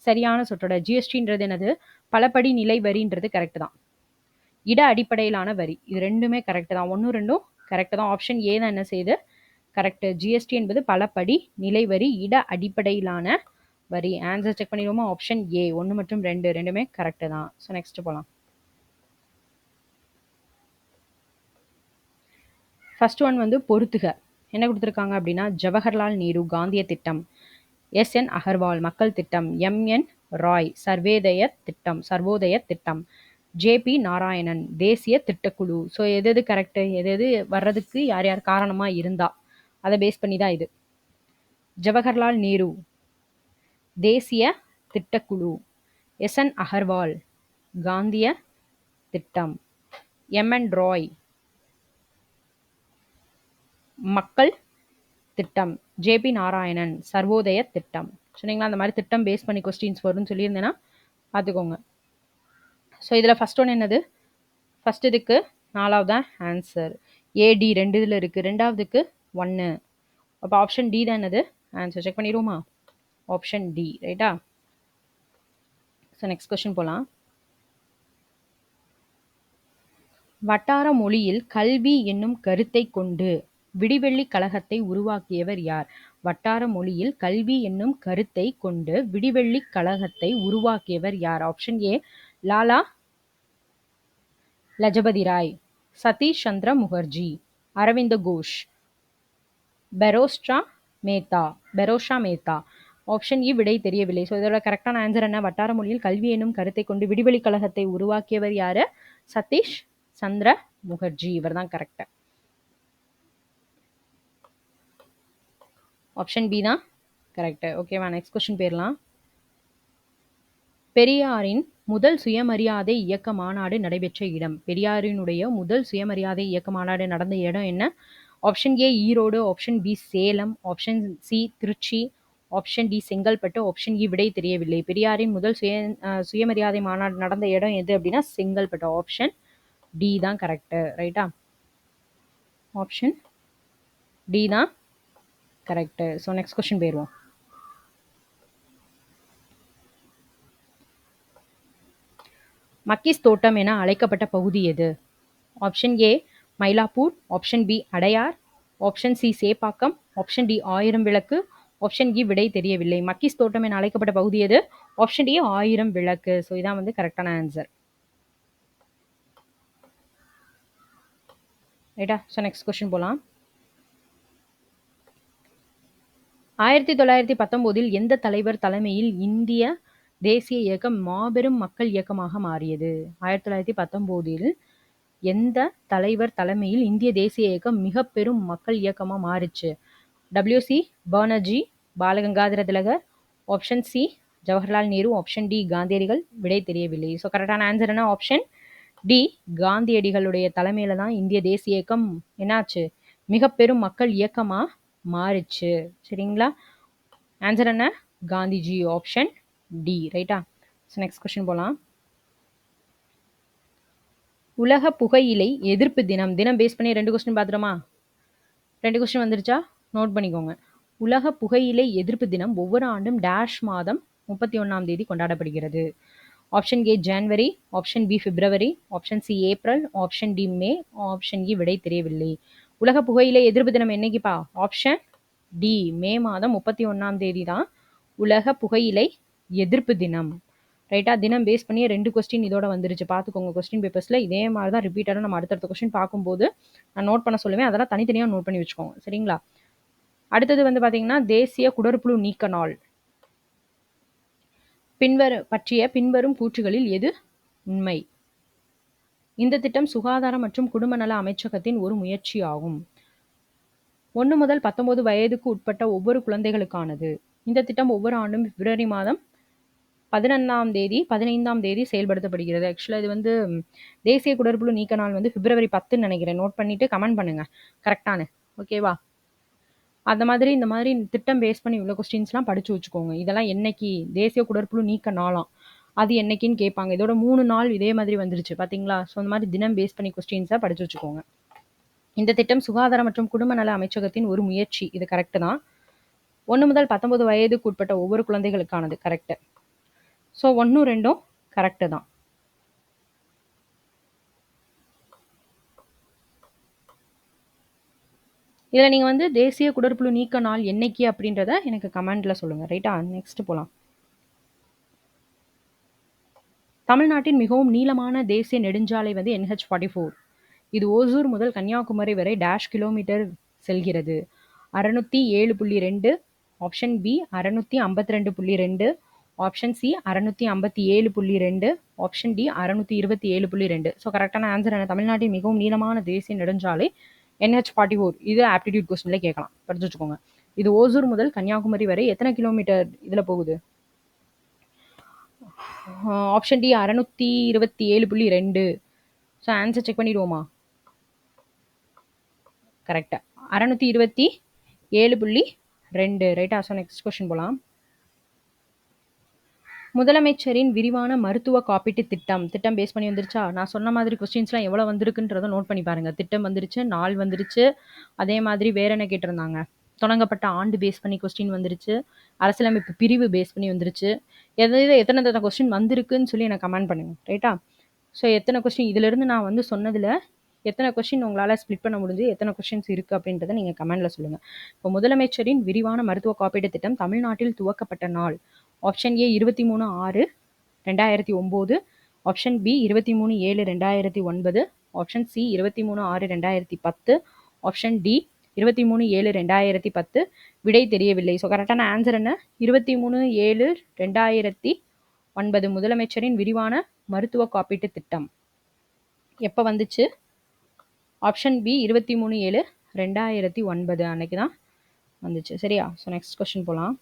சரியான சொற்றொடர். GSTன்றது என்னது? பலபடி நிலை வரின்றது கரெக்ட் தான். இட அடிப்படையிலான வரி, இது ரெண்டுமே கரெக்ட் தான். 1, 2 கரெக்ட் தான். ஆப்ஷன் ஏ தான் என்ன செய்யுது கரெக்ட். GST என்பது பலபடி நிலை வரி, இட அடிப்படையிலான வரி. ஆன்சர் செக் பண்ணிடுவோமா? ஆப்ஷன் ஏ 1 மற்றும் 2 ரெண்டுமே கரெக்ட் தான். ஸோ நெக்ஸ்ட் போலாம். ஃபர்ஸ்ட் ஒன் வந்து பொறுத்துக. என்ன கொடுத்துருக்காங்க அப்படின்னா, ஜவஹர்லால் நேரு காந்திய திட்டம், SN அகர்வால் மக்கள் திட்டம், MN ராய் சர்வோதய திட்டம், JP நாராயணன் தேசிய திட்டக்குழு. ஸோ எது கரெக்டு, எது வர்றதுக்கு யார் யார் காரணமாக இருந்தா அதை பேஸ் பண்ணி தான் இது. ஜவஹர்லால் நேரு தேசிய திட்டக்குழு, SN அகர்வால் காந்திய திட்டம், MN ராய் மக்கள் திட்டம், JP நாராயணன் சர்வோதய திட்டம். சொன்னீங்களா? அந்த மாதிரி திட்டம் பேஸ் பண்ணி கொஸ்டின்ஸ் வரும்னு சொல்லியிருந்தேன்னா பார்த்துக்கோங்க. ஸோ இதில் ஃபர்ஸ்ட் ஒன்று என்னது? ஃபர்ஸ்ட் இதுக்கு 4வது ஆன்சர். AD 2 இதில் இருக்குது, 2வதுக்கு 1. அப்போ ஆப்ஷன் டி தான் என்னது ஆன்சர். செக் பண்ணிடுவோமா? Option D. ரைட்டா? ஸோ நெக்ஸ்ட் கொஸ்டின் போகலாம். வட்டார மொழியில் கல்வி என்னும் கருத்தை கொண்டு விடிவெள்ளி கழகத்தை உருவாக்கியவர் யார்? வட்டார மொழியில் கல்வி என்னும் கருத்தை கொண்டு விடிவெள்ளி கழகத்தை உருவாக்கியவர் யார்? Option A Lala Lajpat Rai, Satish Chandra Mukherjee, Aurobindo Ghosh, Pherozeshah Mehta. Option E விடை தெரியவில்லை. ஸோ இதோட கரெக்டான ஆன்சர் என்ன? வட்டார மொழியில் கல்வி என்னும் கருத்தை கொண்டு விடிவெளி கழகத்தை உருவாக்கியவர் யாரு? சதீஷ் சந்திர முகர்ஜி. இவர் தான் கரெக்ட். ஆப்ஷன் பி தான் கரெக்ட். ஓகேவா? நெக்ஸ்ட் கொஸ்டின் போயிடலாம். பெரியாரின் முதல் சுயமரியாதை இயக்க மாநாடு நடைபெற்ற இடம். பெரியாரினுடைய முதல் சுயமரியாதை இயக்க மாநாடு நடந்த இடம் என்ன? Option A Erode, option B Salem, option C Trichy, option D Chengalpattu, option E விடை தெரியவில்லை. பெரியாரின் முதல் சுயமரியாதை மாநாடு நடந்த இடம் எது அப்படின்னா செங்கல்பட்டு. ஆப்ஷன் டி தான் கரெக்ட். ரைட்டா? ஆப்ஷன் டி தான் கரெக்ட். ஸோ நெக்ஸ்ட் கொஸ்டின் போயிடுவோம். மக்கீஸ் தோட்டம் என அழைக்கப்பட்ட பகுதி எது? Option A Mylapore, option B Adyar, option C Chepauk, option D ஆயிரம் விளக்கு, ஆப்ஷன் இ விடை தெரியவில்லை. மக்கீஸ் தோட்டம் என அழைக்கப்பட்ட பகுதி எது? ஆப்ஷன் டி ஆயிரம் விளக்கு. ஸோ இதான் வந்து கரெக்டான ஆன்சர். ரைட்டா? ஸோ நெக்ஸ்ட் கொஸ்டின் போகலாம். 1919 எந்த தலைவர் தலைமையில் இந்திய தேசிய இயக்கம் மாபெரும் மக்கள் இயக்கமாக மாறியது? 1919 எந்த தலைவர் தலைமையில் இந்திய தேசிய இயக்கம் மிக பெரும் மக்கள் இயக்கமா மாறிச்சு? WC Banerjee, Balagangadhara Tilak, option C Jawaharlal Nehru, option D காந்தியடிகள். விடை தெரியவில்லை. ஸோ கரெக்டான ஆன்சர் என்ன? ஆப்ஷன் டி காந்தியடிகளுடைய தலைமையில தான் இந்திய தேசிய இயக்கம் என்னாச்சு மிக பெரும் மக்கள் இயக்கமா மாறிச்சு. சரிங்களா? ஆன்சர் என்ன? காந்திஜி. Option D. ரைட்டா? ஸோ நெக்ஸ்ட் கொஸ்டின் போகலாம். உலக புகையிலை எதிர்ப்பு தினம் பேஸ் பண்ணி 2 கொஸ்டின் பார்த்துட்டோமா? 2 கொஸ்டின் வந்துருச்சா? நோட் பண்ணிக்கோங்க. உலக புகையிலை எதிர்ப்பு தினம் ஒவ்வொரு ஆண்டும் டேஷ் மாதம் 31ஆம் தேதி கொண்டாடப்படுகிறது. Option A January, option B February, option C April, option D May, option E விடை தெரியவில்லை. உலக புகையிலை எதிர்ப்பு தினம் என்னைக்குப்பா? ஆப்ஷன் டி மே மாதம் 31ஆம் தேதி தான் உலக புகையிலை எதிர்ப்பு தினம். ரைட்டா? தினம் பேஸ் பண்ணி 2 கொஸ்டின் இதோட வந்துருச்சு. பார்த்துக்கோங்க கொஸ்டின் பேப்பர்ஸ்ல இதே மாதிரி தான் ரிப்பீட்டடாக நம்ம அடுத்தடுத்த கொஸ்டின் பார்க்கும்போது நான் நோட் பண்ண சொல்லுவேன். அதெல்லாம் தனித்தனியாக நோட் பண்ணி வச்சுக்கோங்க. சரிங்களா? அடுத்தது வந்து பார்த்தீங்கன்னா தேசிய குடற்புழு நீக்க நாள் பின்வரும் கூற்றுகளில் எது உண்மை? இந்த திட்டம் சுகாதாரம் மற்றும் குடும்ப நல அமைச்சகத்தின் ஒரு முயற்சியாகும். 1 முதல் 19 வயதுக்கு உட்பட்ட ஒவ்வொரு குழந்தைகளுக்கானது. இந்த திட்டம் ஒவ்வொரு ஆண்டும் பிப்ரவரி மாதம் 15ஆம் தேதி செயல்படுத்தப்படுகிறது. ஆக்சுவலாக இது வந்து தேசிய குடற்புழு நீக்க நாள் வந்து பிப்ரவரி 10ன்னு நினைக்கிறேன். நோட் பண்ணிட்டு கமெண்ட் பண்ணுங்க கரெக்டானு. ஓகேவா? அந்த மாதிரி இந்த மாதிரி திட்டம் பேஸ் பண்ணி உள்ள கொஸ்டின்ஸ்லாம் படிச்சு வச்சுக்கோங்க. இதெல்லாம் என்னைக்கு தேசிய குடற்புழு நீக்க நாளாம், அது என்னைக்குன்னு கேட்பாங்க. இதோட 3 நாள் இதே மாதிரி வந்துருச்சு பார்த்தீங்களா? ஸோ அந்த மாதிரி தினம் பேஸ் பண்ணி கொஸ்டின்ஸாக படிச்சு வச்சுக்கோங்க. இந்த திட்டம் சுகாதாரம் மற்றும் குடும்ப நல அமைச்சகத்தின் ஒரு முயற்சி. இது கரெக்டு தான். 1 முதல் 19 வயதுக்கு உட்பட்ட ஒவ்வொரு குழந்தைகளுக்கானது கரெக்டு. ஸோ 1, 2 கரெக்டு தான். இதில் நீங்கள் வந்து தேசிய குடற்புழு நீக்க நாள் என்னைக்கு அப்படின்றத எனக்கு கமெண்ட்ல சொல்லுங்கள். ரைட்டா? நெக்ஸ்ட் போகலாம். தமிழ்நாட்டின் மிகவும் நீளமான தேசிய நெடுஞ்சாலை வந்து NH44. இது ஓசூர் முதல் கன்னியாகுமரி வரை டேஷ் கிலோமீட்டர் செல்கிறது. 607.2, option B 652.2, option C 657.2, option D 627.2. So கரெக்டான ஆன்சர் என்ன? தமிழ்நாட்டின் மிகவும் நீளமான தேசிய நெடுஞ்சாலை NH44. இது ஆப்டிடியூட் கொஸ்டின்ல கேட்கலாம், படிச்சு வச்சுக்கோங்க. இது ஓசூர் முதல் கன்னியாகுமரி வரை எத்தனை கிலோமீட்டர் இதில் போகுது? Option D 627.2. So answer check பண்ணிடுவோமா? கரெக்டா 627.2. ரைட்டா? ஸோ நெக்ஸ்ட் கொஸ்டின் போகலாம். முதலமைச்சரின் விரிவான மருத்துவ காப்பீட்டு திட்டம் பேஸ் பண்ணி வந்துருச்சா? நான் சொன்ன மாதிரி கொஸ்டின்ஸ்லாம் எவ்வளோ வந்திருக்குன்றதை நோட் பண்ணி பாருங்க. திட்டம் வந்துருச்சு, நாள் வந்துருச்சு, அதே மாதிரி வேற என்ன கேட்டிருந்தாங்க? தொடங்கப்பட்ட ஆண்டு பேஸ் பண்ணி கொஸ்டின் வந்துருச்சு, அரசியலமைப்பு பிரிவு பேஸ் பண்ணி வந்துருச்சு. எத்தனை கொஸ்டின் வந்திருக்குன்னு சொல்லி எனக்கு கமெண்ட் பண்ணுங்க. ரைட்டா? ஸோ எத்தனை கொஸ்டின் இதிலிருந்து நான் வந்து சொன்னதில் எத்தனை கொஸ்டின் உங்களால் ஸ்ப்ளிட் பண்ண முடிஞ்சு, எத்தனை கொஸ்டின்ஸ் இருக்குது அப்படின்றத நீங்கள் கமெண்டில் சொல்லுங்கள். இப்போ முதலமைச்சரின் விரிவான மருத்துவ காப்பீட்டு திட்டம் தமிழ்நாட்டில் துவக்கப்பட்ட நாள். Option A 23/6/2009, option B 23/7/2009, option C 23/6/2010, option D 23/7/2010. விடை தெரியவில்லை. ஸோ கரெக்டான ஆன்சர் என்ன? 23/7/2009 முதலமைச்சரின் விரிவான மருத்துவ காப்பீட்டு திட்டம் எப்போ வந்துச்சு? ஆப்ஷன் பி 23/7/2009 அன்னைக்கு தான் வந்துச்சு. சரியா? ஸோ நெக்ஸ்ட் கொஸ்டின் போகலாம்.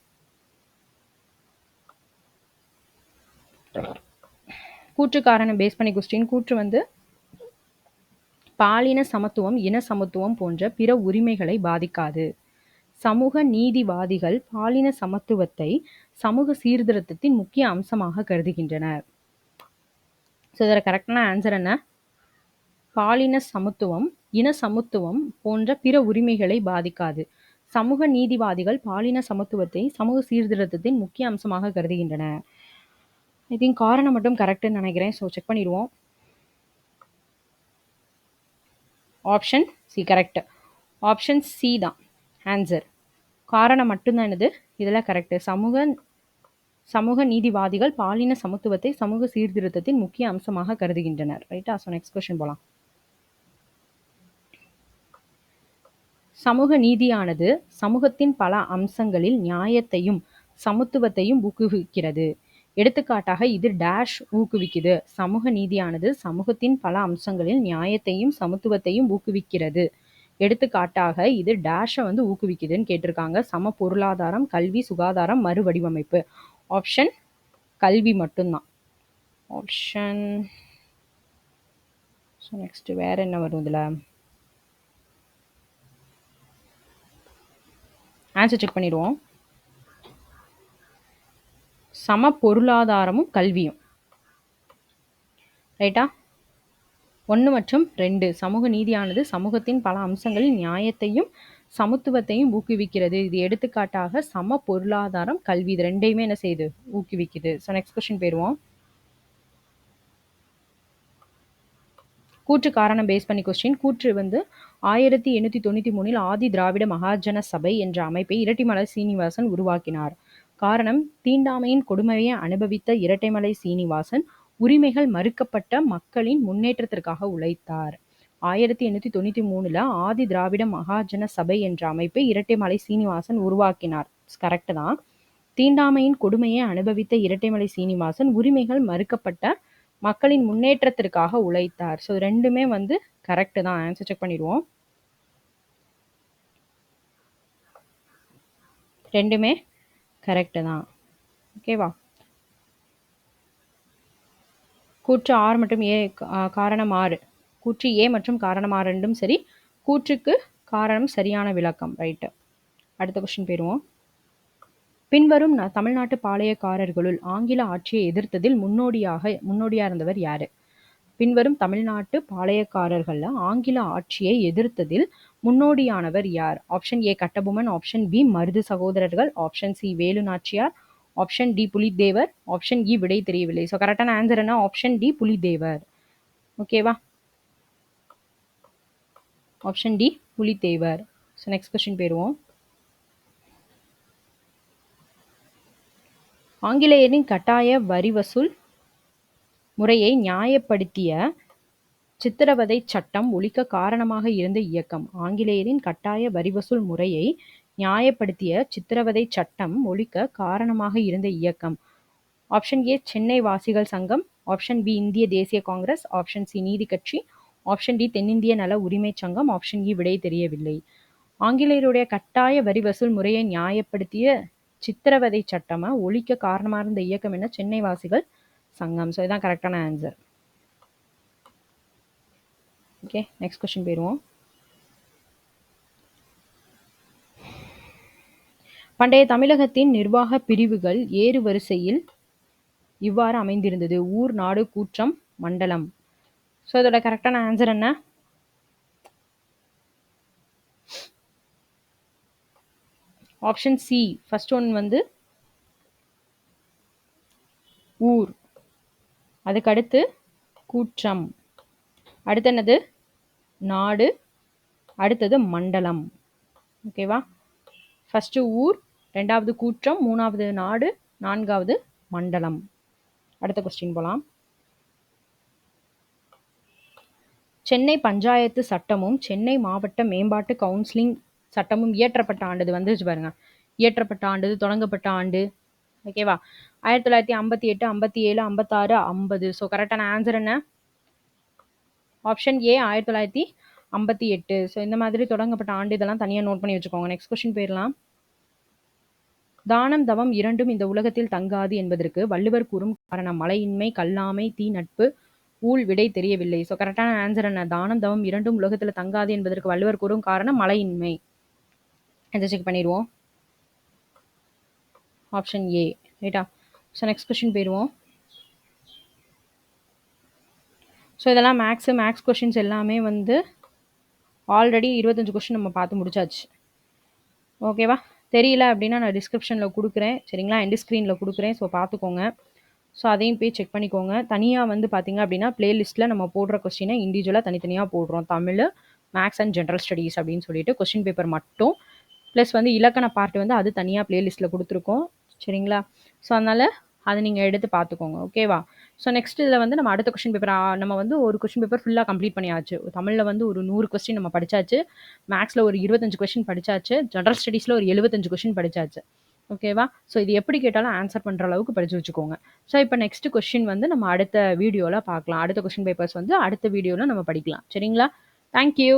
கூற்று காரணம் பேஸ் பண்ணி கொஸ்டின். கூற்று வந்து பாலின சமத்துவம், இன சமத்துவம் போன்ற பிற உரிமைகளை பாதிக்காது. சமூக நீதிவாதிகள் பாலின சமத்துவத்தை சமூக சீர்திருத்தத்தின் முக்கிய அம்சமாக கருதுகின்றனர். ஸோ இதோட கரெக்டான ஆன்சர் என்ன? பாலின சமத்துவம், இன சமத்துவம் போன்ற பிற உரிமைகளை பாதிக்காது. சமூக நீதிவாதிகள் பாலின சமத்துவத்தை சமூக சீர்திருத்தத்தின் முக்கிய அம்சமாக கருதுகின்றனர். ஐ திங்க் காரணம் மட்டும் கரெக்டுன்னு நினைக்கிறேன். ஸோ செக் பண்ணிடுவோம். Option C correct. Option C தான் ஆன்சர். காரணம் மட்டும்தான் என்னது இதில் கரெக்டு. சமூக நீதிவாதிகள் பாலின சமத்துவத்தை சமூக சீர்திருத்தத்தின் முக்கிய அம்சமாக கருதுகின்றனர். ரைட்டா? ஸோ நெக்ஸ்ட் கொஸ்டின் போகலாம். சமூக நீதியானது சமூகத்தின் பல அம்சங்களில் நியாயத்தையும் சமத்துவத்தையும் ஊக்குவிக்கிறது. எடுத்துக்காட்டாக இது டேஷ் ஊக்குவிக்குது. சமூக நீதியானது சமூகத்தின் பல அம்சங்களில் நியாயத்தையும் சமத்துவத்தையும் ஊக்குவிக்கிறது. எடுத்துக்காட்டாக இது டேஷை வந்து ஊக்குவிக்குதுன்னு கேட்டிருக்காங்க. சம பொருளாதாரம், கல்வி, சுகாதாரம், மறுவடிவமைப்பு. ஆப்ஷன் கல்வி மட்டும்தான். ஆப்ஷன் ஸோ நெக்ஸ்ட் வேற என்ன வரும் இதில்? ஆன்சர் செக் பண்ணிடுவோம். சம பொருளாதாரமும் கல்வியும். ரைட்டா? 1 மற்றும் 2. சமூக நீதியானது சமூகத்தின் பல அம்சங்களில் நியாயத்தையும் சமத்துவத்தையும் ஊக்குவிக்கிறது. இது எடுத்துக்காட்டாக சம பொருளாதாரம், கல்வி, இது ரெண்டையுமே என்ன செய்யுது? ஊக்குவிக்குது. ஸோ நெக்ஸ்ட் கொஸ்டின் போயிடுவோம். கூற்று காரணம் பேஸ் பண்ணி கொஸ்டின். கூற்று வந்து 1893 ஆதி திராவிட மகாஜன சபை என்ற அமைப்பை இரட்டைமலை சீனிவாசன் உருவாக்கினார். காரணம், தீண்டாமையின் கொடுமையை அனுபவித்த இரட்டைமலை சீனிவாசன் உரிமைகள் மறுக்கப்பட்ட மக்களின் முன்னேற்றத்திற்காக உழைத்தார். 1893 ஆதி திராவிட மகாஜன சபை என்ற அமைப்பை இரட்டைமலை சீனிவாசன் உருவாக்கினார். கரெக்ட் தான். தீண்டாமையின் கொடுமையை அனுபவித்த இரட்டைமலை சீனிவாசன் உரிமைகள் மறுக்கப்பட்ட மக்களின் முன்னேற்றத்திற்காக உழைத்தார். ஸோ ரெண்டுமே வந்து கரெக்ட் தான். ஆன்சர் செக் பண்ணிடுவோம். ரெண்டுமே கரெக்ட் தான். ஓகேவா? கூற்று ஆர் மற்றும் ஏ காரணம் ஆறு. கூற்று ஏ மற்றும் காரணம் ஆர் ரெண்டும் சரி. கூற்றுக்கு காரணம் சரியான விளக்கம். ரைட்டு. அடுத்த கொஸ்டின் போயிடுவோம். பின்வரும் தமிழ்நாட்டு பாளையக்காரர்களுள் ஆங்கில ஆட்சியை எதிர்த்ததில் முன்னோடியா இருந்தவர் யாரு? பின்வரும் தமிழ்நாட்டு பாளையக்காரர்கள்ல ஆங்கில ஆட்சியை எதிர்த்ததில் முன்னோடியானவர் யார்? Option A Kattabomman, option B Maruthu சகோதரர்கள், option C Velu Nachiyar, option D Puli Thevar, option E விடை தெரியவில்லை. ஸோ கரெக்டான ஆன்சர் என்ன? Option D Puli Thevar. ஓகேவா? Option D Puli Thevar. So next question போயிடுவோம். ஆங்கிலேயரின் கட்டாய வரி வசூல் முறையை நியாயப்படுத்திய சித்திரவதை சட்டம் ஒழிக்க காரணமாக இருந்த இயக்கம். ஆங்கிலேயரின் கட்டாய வரி வசூல் முறையை நியாயப்படுத்திய சித்திரவதை சட்டம் ஒழிக்க காரணமாக இருந்த இயக்கம். ஆப்ஷன் ஏ சென்னை வாசிகள் சங்கம், ஆப்ஷன் பி இந்திய தேசிய காங்கிரஸ், ஆப்ஷன் சி நீதி கட்சி, ஆப்ஷன் டி தென்னிந்திய நல உரிமை சங்கம், ஆப்ஷன் இ விடை தெரியவில்லை. ஆங்கிலேயருடைய கட்டாய வரி வசூல் முறையை நியாயப்படுத்திய சித்திரவதை சட்டமா ஒழிக்க காரணமாக இருந்த இயக்கம் என்ன? சென்னை வாசிகள் சங்கம். ஸோ இதுதான் கரெக்டான ஆன்சர். ஓகே, நெக்ஸ்ட் கொஸ்டின் போயிடுவோம். பண்டைய தமிழகத்தின் நிர்வாக பிரிவுகள் ஏறு வரிசையில் இவ்வாறு அமைந்திருந்தது. ஊர், நாடு, கூற்றம், மண்டலம். ஸோ இதோட கரெக்டான ஆன்சர் என்ன? ஆப்ஷன் சி ஃபர்ஸ்ட் ஒன் வந்து ஊர், அதுக்கு அடுத்து கூற்றம், அடுத்து என்னது நாடு, அடுத்தது மண்டலம். ஓகேவா? ஃபர்ஸ்ட் ஊர், ரெண்டாவது கூற்றம், மூணாவது நாடு, நான்காவது மண்டலம். அடுத்த கொஸ்டின் போலாம். சென்னை பஞ்சாயத்து சட்டமும் சென்னை மாவட்ட மேம்பாட்டு கவுன்சிலிங் சட்டமும் இயற்றப்பட்ட ஆண்டு வந்துச்சு பாருங்க. இயற்றப்பட்ட ஆண்டு, தொடங்கப்பட்ட ஆண்டு. ஓகேவா? 1958, 57, 56, 50. ஸோ கரெக்டான ஆன்சர் என்ன? ஆப்ஷன் ஏ 1958. ஸோ இந்த மாதிரி தொடங்கப்பட்ட ஆண்டு இதெல்லாம் தனியாக நோட் பண்ணி வச்சுக்கோங்க. நெக்ஸ்ட் கொஸ்டின் போயிடலாம். தானம் தவம் இரண்டும் இந்த உலகத்தில் தங்காது என்பதற்கு வள்ளுவர் கூறும் காரணம். மழையின்மை, கல்லாமை, தீ நட்பு, ஊழ் விடை தெரியவில்லை. ஸோ கரெக்டான ஆன்சர் என்ன? தானம் தவம் இரண்டும் உலகத்தில் தங்காது என்பதற்கு வள்ளுவர் கூறும் காரணம் மழையின்மை. இதை செக் பண்ணிடுவோம். Option A. ரைட்டா? ஸோ நெக்ஸ்ட் கொஸ்டின் போயிடுவோம். ஸோ இதெல்லாம் மேக்ஸ் கொஷின்ஸ் எல்லாமே வந்து ஆல்ரெடி 25 கொஸ்டின் நம்ம பார்த்து முடிச்சாச்சு. ஓகேவா? தெரியல அப்படின்னா நான் டிஸ்கிரிப்ஷனில் கொடுக்குறேன். சரிங்களா? எண்டு ஸ்க்ரீனில் கொடுக்குறேன். ஸோ பார்த்துக்கோங்க. ஸோ அதையும் போய் செக் பண்ணிக்கோங்க. தனியாக வந்து பார்த்தீங்க அப்படின்னா பிளேலிஸ்ட்டில் நம்ம போடுற கொஸ்டினை இண்டிவிஜுவலாக தனித்தனியாக போடுறோம். Tamil, maths and general studies அப்படின்னு சொல்லிட்டு கொஸ்டின் பேப்பர் மட்டும் ப்ளஸ் வந்து இலக்கண பார்ட் வந்து அது தனியாக பிளேலிஸ்ட்டில் கொடுத்துருக்கோம். சரிங்களா? ஸோ அதனால் அதை நீங்கள் எடுத்து பார்த்துக்கோங்க. ஓகேவா? ஸோ நெக்ஸ்ட் இதில் வந்து நம்ம அடுத்த கொஸ்டின் பேப்பர் நம்ம வந்து ஒரு கொஸ்டின் பேப்பர் ஃபுல்லாக கம்ப்ளீட் பண்ணியாச்சு. தமிழில் வந்து ஒரு 100 கொஸ்டின் நம்ம படித்தாச்சு, மேக்ஸில் ஒரு 25 கொஸ்டின் படித்தாச்சு, ஜென்ரல் ஸ்டடீஸில் ஒரு 75 கொஸ்டின் படித்தாச்சு. ஓகேவா? ஸோ இது எப்படி கேட்டாலும் ஆன்சர் பண்ணுற அளவுக்கு படித்து வச்சுக்கோங்க. ஸோ இப்போ நெக்ஸ்ட் கொஸ்டின் வந்து நம்ம அடுத்த வீடியோவில் பார்க்கலாம். அடுத்த கொஸ்டின் பேப்பர்ஸ் வந்து அடுத்த வீடியோவில் நம்ம படிக்கலாம். சரிங்களா? தேங்க்யூ.